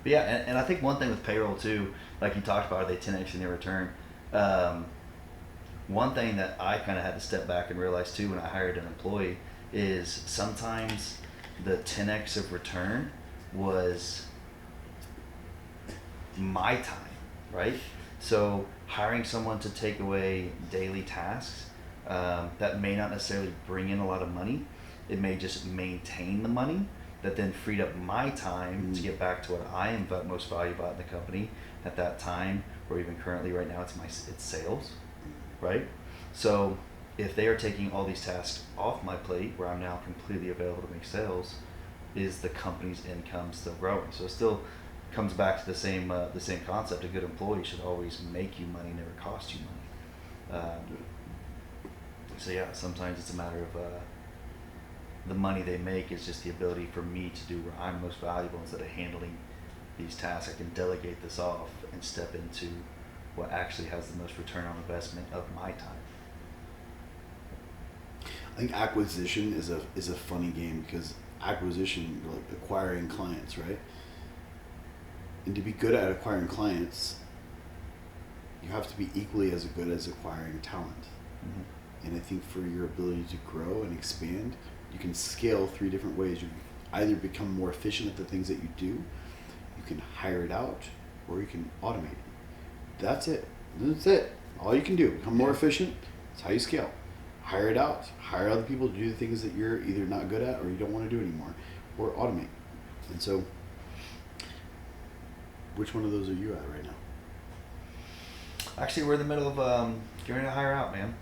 But yeah, and I think one thing with payroll too, like you talked about, are they 10x in their return? One thing that I kind of had to step back and realize too when I hired an employee is sometimes the 10x of return was my time, right? So hiring someone to take away daily tasks that may not necessarily bring in a lot of money, it may just maintain the money that then freed up my time to get back to what I am most valuable about in the company at that time, or even currently right now, it's sales, right? So if they are taking all these tasks off my plate, where I'm now completely available to make sales, is the company's income still growing? So it's still comes back to the same concept. A good employee should always make you money, never cost you money. So yeah, sometimes it's a matter of the money they make is just the ability for me to do where I'm most valuable instead of handling these tasks. I can delegate this off and step into what actually has the most return on investment of my time. I think acquisition is a funny game because acquisition, you're like acquiring clients, right? And to be good at acquiring clients, you have to be equally as good as acquiring talent. Mm-hmm. And I think for your ability to grow and expand, you can scale 3 different ways. You either become more efficient at the things that you do, you can hire it out, or you can automate it. That's it. That's it. All you can do. Become more efficient. That's how you scale. Hire it out. Hire other people to do the things that you're either not good at or you don't want to do anymore, or automate. And so, which one of those are you at right now? Actually, we're in the middle of getting to hire out, man.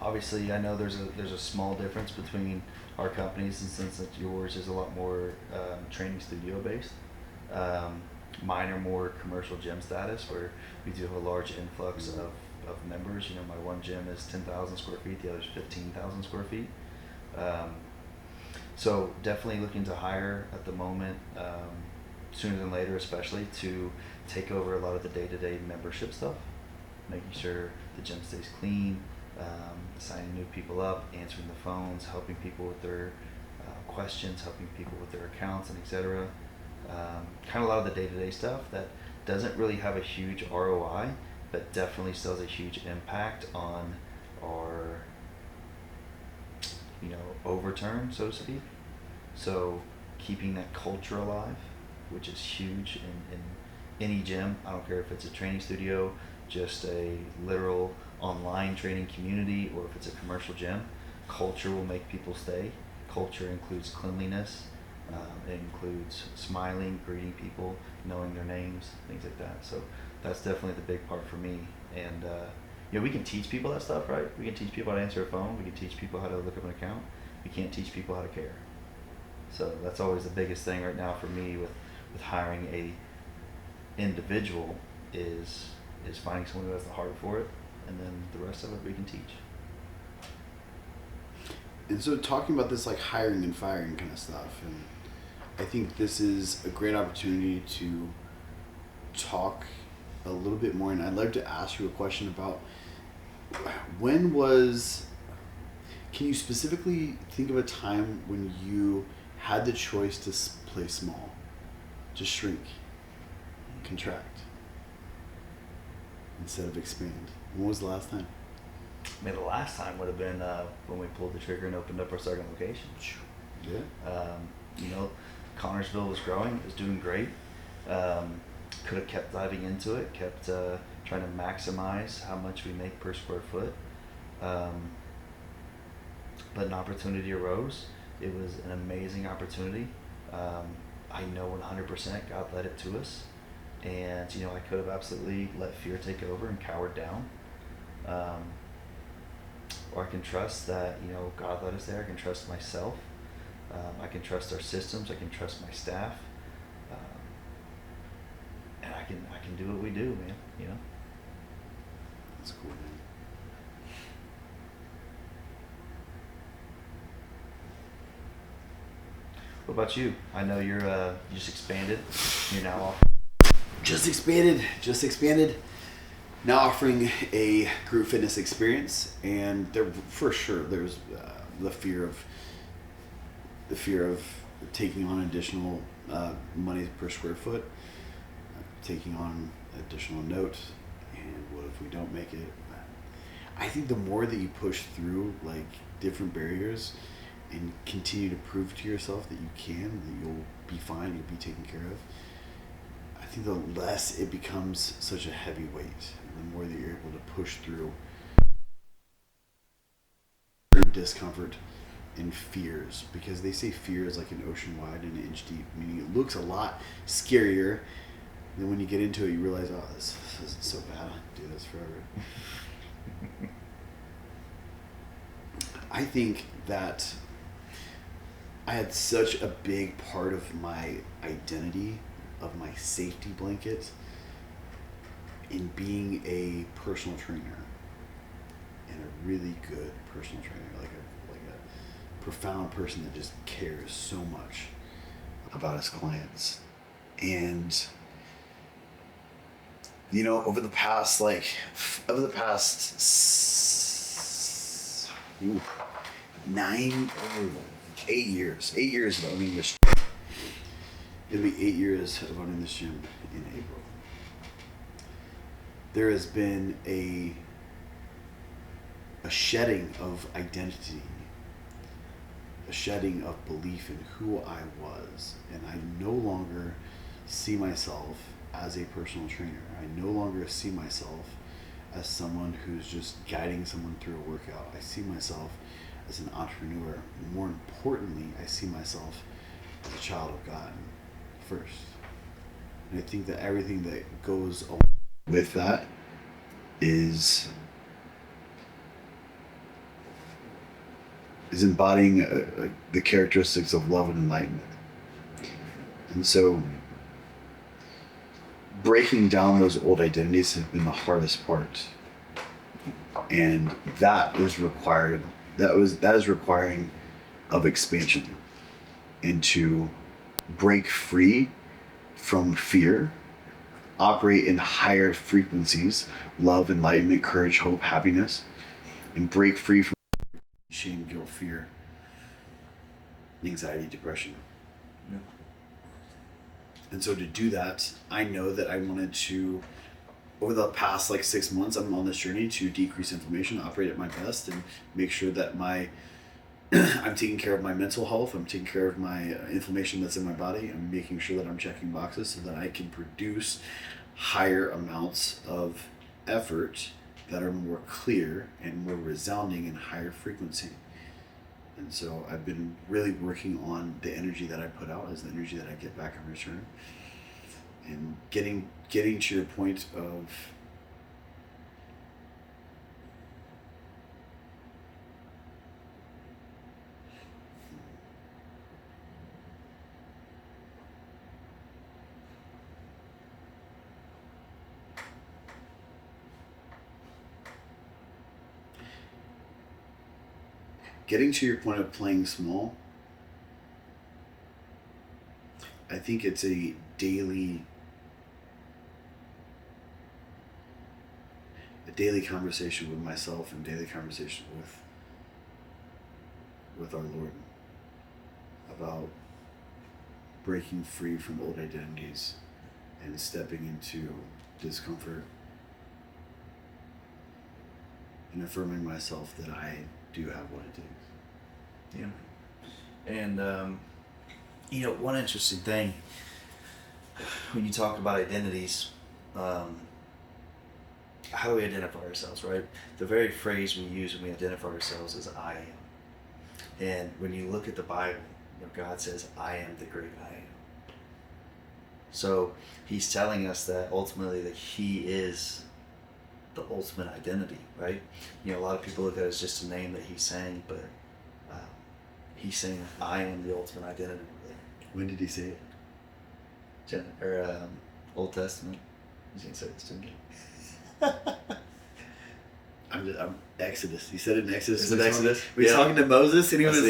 Obviously, I know there's a small difference between our companies, and since that yours is a lot more training studio based. Mine are more commercial gym status, where we do have a large influx of members. You know, my one gym is 10,000 square feet, the other's 15,000 square feet. So definitely looking to hire at the moment, sooner than later, especially to take over a lot of the day-to-day membership stuff, making sure the gym stays clean, signing new people up, answering the phones, helping people with their questions, helping people with their accounts, and etc. Kind of a lot of the day-to-day stuff that doesn't really have a huge ROI, but definitely still has a huge impact on our, overturn, so to speak. So keeping that culture alive, which is huge in any gym. I don't care if it's a training studio, just a literal online training community, or if it's a commercial gym. Culture will make people stay. Culture includes cleanliness. It includes smiling, greeting people, knowing their names, things like that. So that's definitely the big part for me. And we can teach people that stuff, right? We can teach people how to answer a phone. We can teach people how to look up an account. We can't teach people how to care. So that's always the biggest thing right now for me with hiring a individual is finding someone who has the heart for it, and then the rest of it we can teach. And so talking about this like hiring and firing kind of stuff, and I think this is a great opportunity to talk a little bit more, and I'd like to ask you a question about can you specifically think of a time when you had the choice to play small, to shrink, contract, instead of expand? When was the last time? I mean, the last time would have been when we pulled the trigger and opened up our second location. Yeah. Connorsville was growing. It was doing great. Could have kept diving into it, kept trying to maximize how much we make per square foot. But an opportunity arose. It was an amazing opportunity. I know 100% God led it to us. And, I could have absolutely let fear take over and cowered down. Or I can trust that, God led us there. I can trust myself. I can trust our systems. I can trust my staff. And I can do what we do, man, That's cool, man. What about you? I know you're you just expanded. You're now off. Just expanded. Now offering a group fitness experience, and there for sure there's the fear of taking on additional money per square foot, taking on additional note, and what if we don't make it? I think the more that you push through like different barriers and continue to prove to yourself that you can, that you'll be fine, you'll be taken care of, I think the less it becomes such a heavy weight, the more that you're able to push through discomfort and fears, because they say fear is like an ocean wide and an inch deep, meaning it looks a lot scarier. And then when you get into it, you realize, oh, this isn't so bad. I can do this forever. I think that I had such a big part of my identity of my safety blanket in being a personal trainer, and a really good personal trainer, like a profound person that just cares so much about his clients. And over the past 8 years of owning this. It'll be 8 years of owning this gym in April. There has been a shedding of identity, a shedding of belief in who I was, and I no longer see myself as a personal trainer. I no longer see myself as someone who's just guiding someone through a workout. I see myself as an entrepreneur. More importantly, I see myself as a child of God first. And I think that everything that goes along with that is embodying the characteristics of love and enlightenment. And so breaking down those old identities has been the hardest part. And that is requiring of expansion, and to break free from fear, operate in higher frequencies, love, enlightenment, courage, hope, happiness, and break free from shame, guilt, fear, anxiety, depression. Yeah. And so to do that, I know that I wanted to, over the past 6 months, I'm on this journey to decrease inflammation, operate at my best, and make sure that I'm taking care of my mental health. I'm taking care of my inflammation that's in my body. I'm making sure that I'm checking boxes so that I can produce higher amounts of effort that are more clear and more resounding and higher frequency. And so I've been really working on the energy that I put out as the energy that I get back in return, and getting to your point of playing small. I think it's a daily conversation with myself, and daily conversation with our Lord about breaking free from old identities and stepping into discomfort and affirming myself that I do have what it takes. Yeah. And one interesting thing when you talk about identities, how do we identify ourselves, right? The very phrase we use when we identify ourselves is I am. And when you look at the Bible, God says, I am the great I am. So he's telling us that ultimately that he is the ultimate identity, right? A lot of people look at it as just a name that he's saying, but he's saying, I am the ultimate identity. When did he say it? Old Testament. He's going to say this to me. I'm Exodus. He said it in Exodus. Is it Exodus? He was talking to Moses, and he was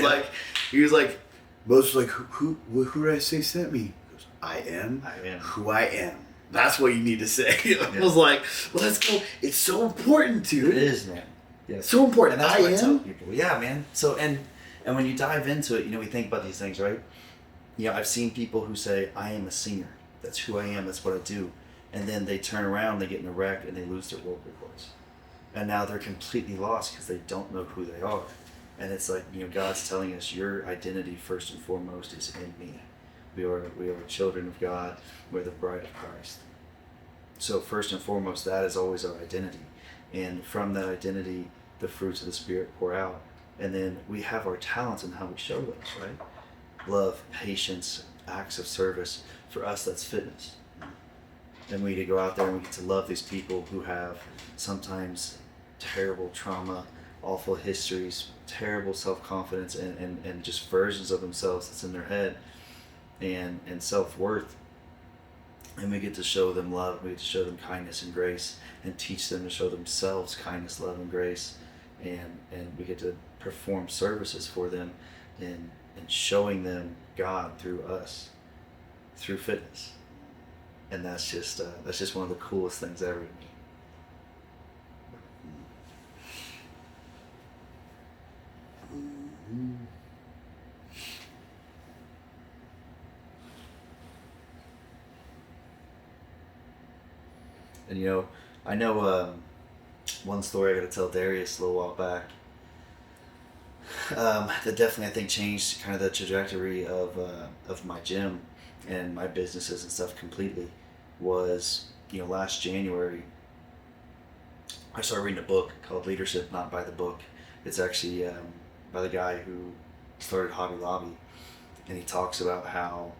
like, Moses was like, who did I say sent me? He goes, I am who I am. That's what you need to say. I was like, let's go. It's so important, dude. It is, man. Yeah. So important. And that's what I tell people. Yeah, man. So, and when you dive into it, we think about these things, right? I've seen people who say, I am a singer. That's who I am. That's what I do. And then they turn around, they get in a wreck, and they lose their world records. And now they're completely lost because they don't know who they are. And it's like, God's telling us your identity first and foremost is in me. We are children of God. We're the bride of Christ. So first and foremost, that is always our identity. And from that identity, the fruits of the Spirit pour out. And then we have our talents and how we show those, right? Love, patience, acts of service. For us, that's fitness. And we get to go out there and we get to love these people who have sometimes terrible trauma, awful histories, terrible self-confidence, and just versions of themselves that's in their head, and self-worth. And we get to show them love, we get to show them kindness and grace, and teach them to show themselves kindness, love, and grace. And we get to perform services for them and showing them God through us, through fitness. And that's just one of the coolest things ever to me. And I know one story I got to tell Darius a little while back. That definitely I think changed kind of the trajectory of my gym and my businesses and stuff completely. Was last January I started reading a book called Leadership Not by the Book. It's actually by the guy who started Hobby Lobby, and he talks about how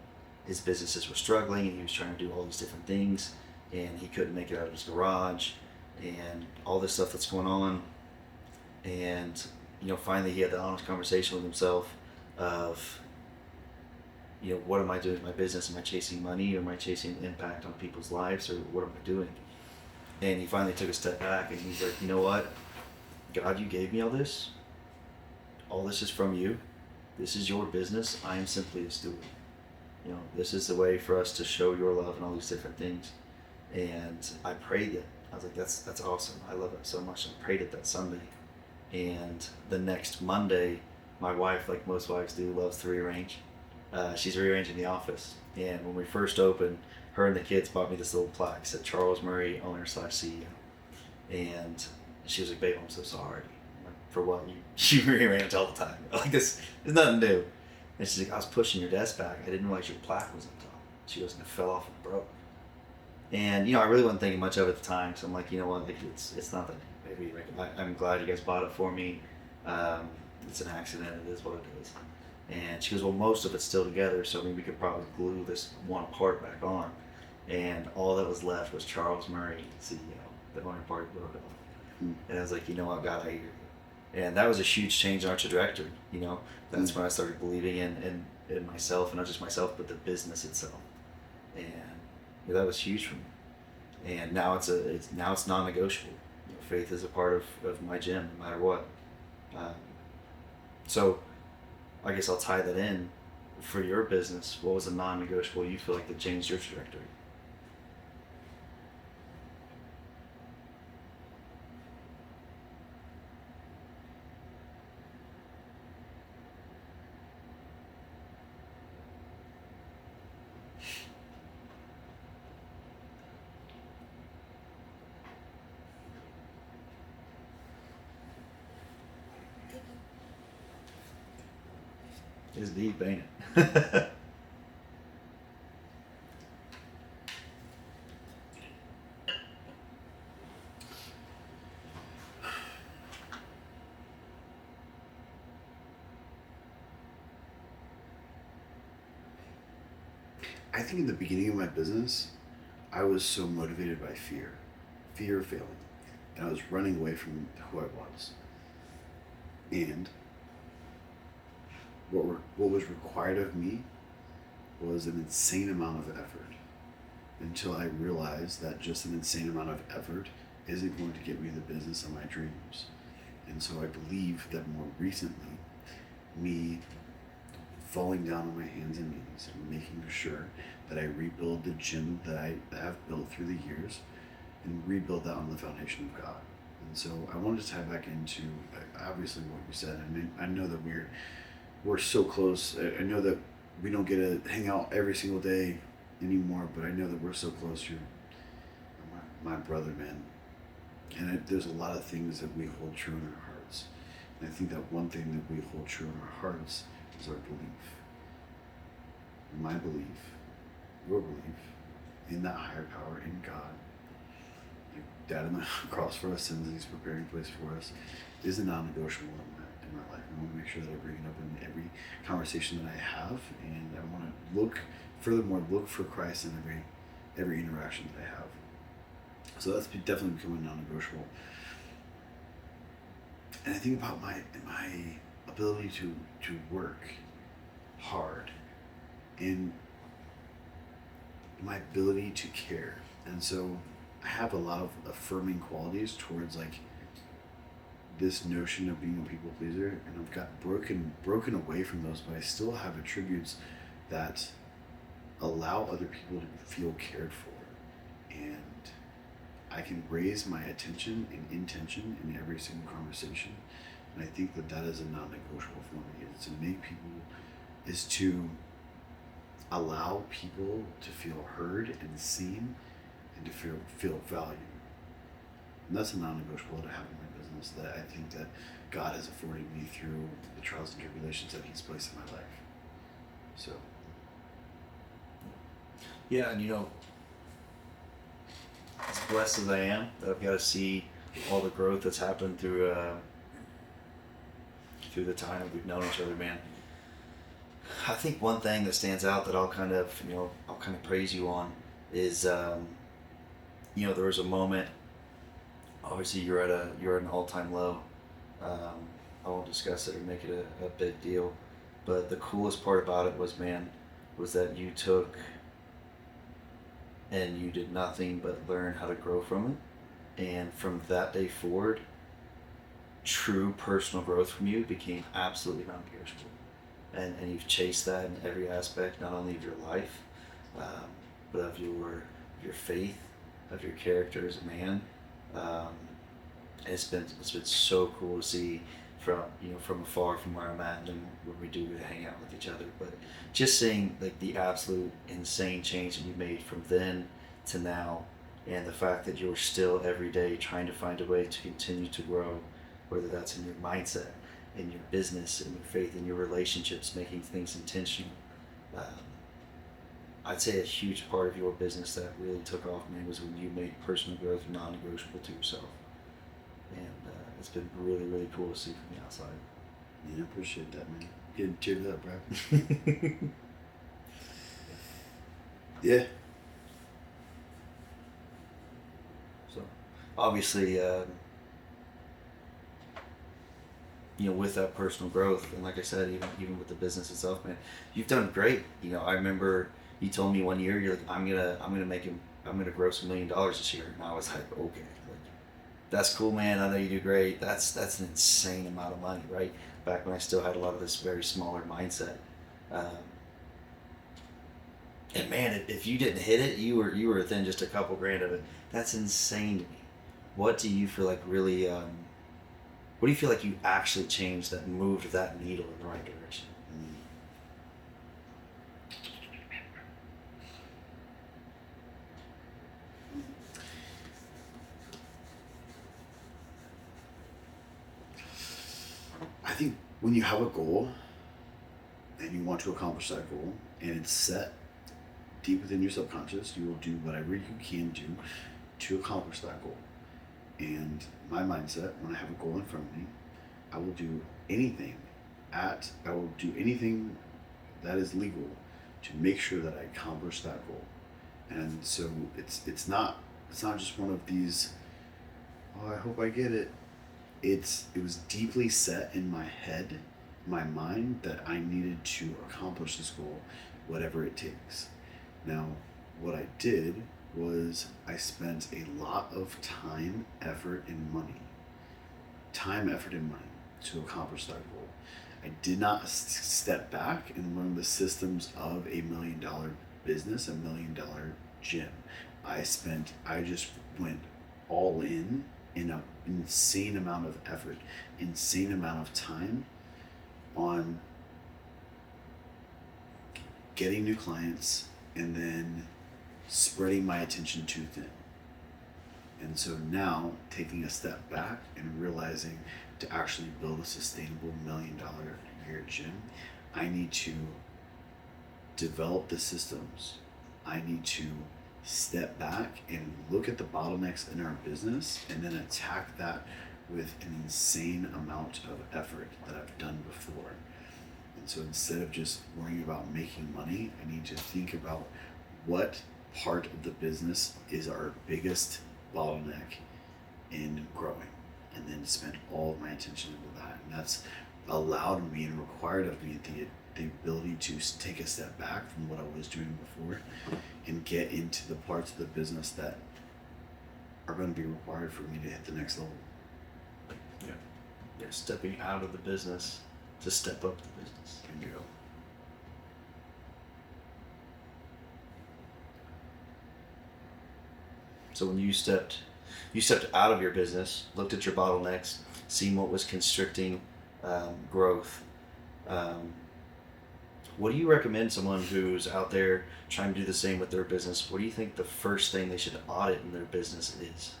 his businesses were struggling and he was trying to do all these different things and he couldn't make it out of his garage and all this stuff that's going on. And finally he had the honest conversation with himself of what am I doing with my business? Am I chasing money, or am I chasing impact on people's lives, or what am I doing? And he finally took a step back and he's like, you know what, God, you gave me all this is from you, this is your business, I am simply a steward. This is the way for us to show your love and all these different things. And I prayed it. I was like, that's awesome. I love it so much. I prayed it that Sunday. And the next Monday, my wife, like most wives do, loves to rearrange. She's rearranging the office. And when we first opened, her and the kids bought me this little plaque that said Charles Murray, owner/CEO. And she was like, babe, I'm so sorry. I'm like, for what? You rearrange all the time. Like, this is nothing new. And she's like, I was pushing your desk back. I didn't realize your plaque was up top. She goes, and it fell off and broke. And I really wasn't thinking much of it at the time, so I'm like, you know what, like, it's nothing. Maybe I'm glad you guys bought it for me. It's an accident. It is what it is. And she goes, well, most of it's still together, so we could probably glue this one part back on. And all that was left was Charles Murray, CEO, the owner part broke off. And I was like, you know what, God, I hear you. And that was a huge change in our trajectory. That's when I started believing in myself, and not just myself, but the business itself. And that was huge for me. And now it's non-negotiable. Faith is a part of my gym, no matter what. So I guess I'll tie that in. For your business, what was a non-negotiable you feel like that changed your trajectory? It's deep, ain't it? I think in the beginning of my business, I was so motivated by fear of failing, and I was running away from who I was. And what was required of me was an insane amount of effort, until I realized that just an insane amount of effort isn't going to get me the business of my dreams. And so I believe that more recently, me falling down on my hands and knees and making sure that I rebuild the gym that I have built through the years, and rebuild that on the foundation of God. And so I wanted to tie back into obviously what you said. I mean, I know that we're so close. I know that we don't get to hang out every single day anymore, but I know that we're so close. You're my brother, man. And there's a lot of things that we hold true in our hearts. And I think that one thing that we hold true in our hearts is our belief. My belief, your belief in that higher power, in God. He died on the cross for our sins, and He's preparing a place for us, is a non-negotiable in my life. I want to make sure that I bring it up in every conversation that I have, and I want to look for Christ in every interaction that I have. So that's definitely becoming non-negotiable. And I think about my ability to work hard, and my ability to care. And so I have a lot of affirming qualities towards like this notion of being a people pleaser, and I've got broken away from those, but I still have attributes that allow other people to feel cared for, and I can raise my attention and intention in every single conversation. And I think that that is a non-negotiable for me. Is to make people, is to allow people to feel heard and seen, and to feel valued. And that's a non-negotiable to have in my business, that I think that God has afforded me through the trials and tribulations that He's placed in my life. So Yeah, and as blessed as I am, that I've got to see all the growth that's happened through the time that we've known each other, man. I think one thing that stands out that I'll kind of praise you on is, there was a moment. Obviously, you're at an all-time low. I won't discuss it or make it a big deal, but the coolest part about it was that you took and you did nothing but learn how to grow from it, and from that day forward, true personal growth from you became absolutely non-negotiable. And you've chased that in every aspect, not only of your life, but of your faith, of your character as a man. And it's been so cool to see from afar, from where I'm at, and when we do hang out with each other. But just seeing like the absolute insane change that you made from then to now, and the fact that you're still every day trying to find a way to continue to grow, whether that's in your mindset, in your business, in your faith, in your relationships, making things intentional. Um, I'd say a huge part of your business that really took off, man, was when you made personal growth non-negotiable to yourself. And it's been really, really cool to see from the outside. yeah, I appreciate that, man. Getting teared up, bro. Yeah. So, obviously, with that personal growth, and like I said, even with the business itself, man, you've done great. I remember you told me one year, you're like, I'm gonna gross $1 million this year, and I was like, okay, like, that's cool, man. I know you do great. That's an insane amount of money, right? Back when I still had a lot of this very smaller mindset. And man, if you didn't hit it, you were within just a couple grand of it. That's insane to me. What do you feel like really? What do you feel like you actually changed that moved that needle in the right direction? I think when you have a goal and you want to accomplish that goal, and it's set deep within your subconscious, you will do whatever you can do to accomplish that goal. And my mindset, when I have a goal in front of me, I will do anything that is legal to make sure that I accomplish that goal. And so it's not just one of these, oh, I hope I get it. It was deeply set in my head, my mind, that I needed to accomplish this goal, whatever it takes. Now, what I did was I spent a lot of time, effort, and money to accomplish that goal. I did not step back and learn the systems of $1 million business, $1 million gym. I just went all in an insane amount of effort, insane amount of time on getting new clients, and then spreading my attention too thin. And so now, taking a step back and realizing to actually build a sustainable $1 million a year gym, I need to develop the systems. I need to step back and look at the bottlenecks in our business, and then attack that with an insane amount of effort that I've done before. And so instead of just worrying about making money, I need to think about what part of the business is our biggest bottleneck in growing, and then spend all of my attention into that. And that's allowed me and required of me the ability to take a step back from what I was doing before and get into the parts of the business that are going to be required for me to hit the next level. Yeah. Yeah, stepping out of the business to step up the business. There you go. So when you stepped out of your business, looked at your bottlenecks, seen what was constricting growth. What do you recommend someone who's out there trying to do the same with their business? What do you think the first thing they should audit in their business is?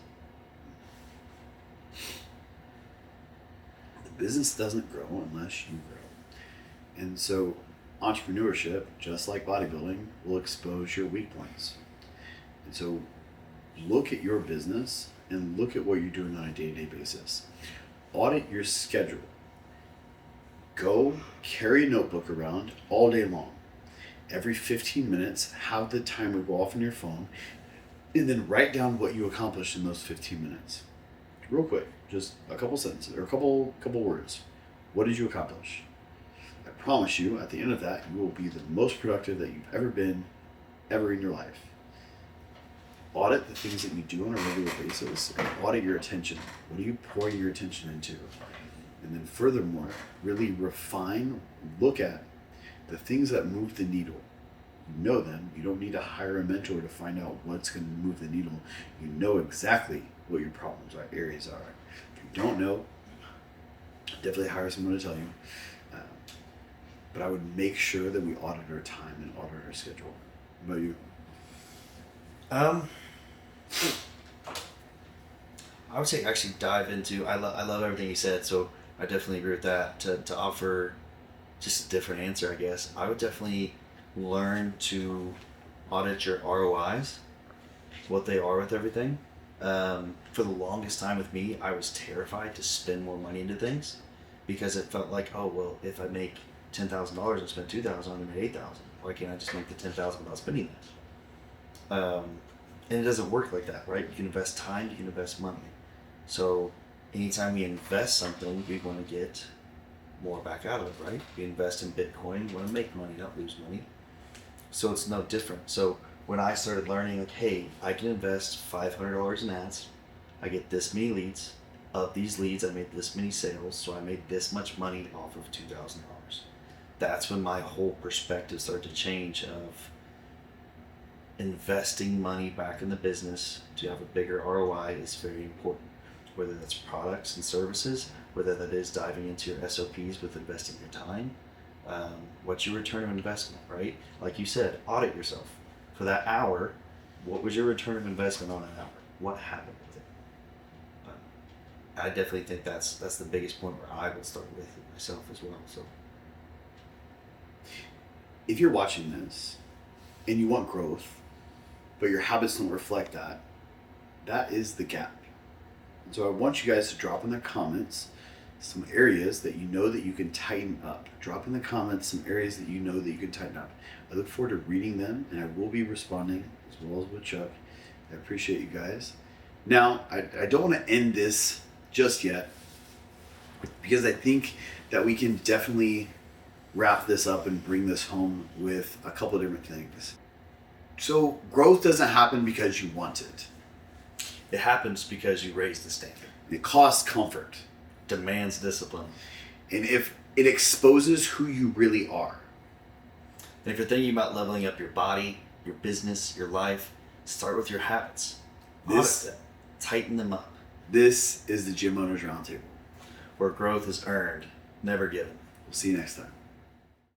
The business doesn't grow unless you grow. And so entrepreneurship, just like bodybuilding, will expose your weak points. And so look at your business and look at what you're doing on a day-to-day basis. Audit your schedule. Go carry a notebook around all day long. Every 15 minutes, have the timer go off on your phone, and then write down what you accomplished in those 15 minutes. Real quick, just a couple sentences or a couple words. What did you accomplish? I promise you, at the end of that, you will be the most productive that you've ever been, ever in your life. Audit the things that you do on a regular basis, and audit your attention. What are you pouring your attention into? And then furthermore, really refine, look at the things that move the needle. You know them. You don't need to hire a mentor to find out what's going to move the needle. You know exactly what your problems are, areas are. If you don't know, definitely hire someone to tell you. But I would make sure that we audit our time and audit our schedule. What about you? I would say actually dive into. I love everything you said, so I definitely agree with that. To offer just a different answer, I guess I would definitely learn to audit your ROIs, what they are with everything. For the longest time with me, I was terrified to spend more money into things because it felt like, oh well, if I make $10,000 and spend $2,000, I made $8,000. Why can't I just make the $10,000 without spending that? And it doesn't work like that, right? You can invest time, you can invest money. So anytime we invest something, we want to get more back out of it, right? We invest in Bitcoin, we want to make money, not lose money. So it's no different. So when I started learning, like, hey, I can invest $500 in ads, I get this many leads. Of these leads, I made this many sales, so I made this much money off of $2,000. That's when my whole perspective started to change of investing money back in the business to have a bigger ROI is very important. Whether that's products and services, whether that is diving into your SOPs with investing your time, what's your return of investment, right? Like you said, audit yourself. For that hour, what was your return of investment on an hour? What happened with it? I definitely think that's the biggest point where I will start with myself as well. So, If you're watching this and you want growth, but your habits don't reflect that, that is the gap. And so I want you guys to drop in the comments some areas that you know that you can tighten up. Drop in the comments some areas that you know that you can tighten up. I look forward to reading them, and I will be responding as well as with Chuck. I appreciate you guys. Now, I don't want to end this just yet because I think that we can definitely wrap this up and bring this home with a couple of different things. So growth doesn't happen because you want it. it happens because you raise the standard. It costs comfort. Demands discipline. And if it exposes who you really are. And if you're thinking about leveling up your body, your business, your life, start with your habits. Audit them. Tighten them up. This is the Gym Owners Roundtable. Where growth is earned, never given. We'll see you next time.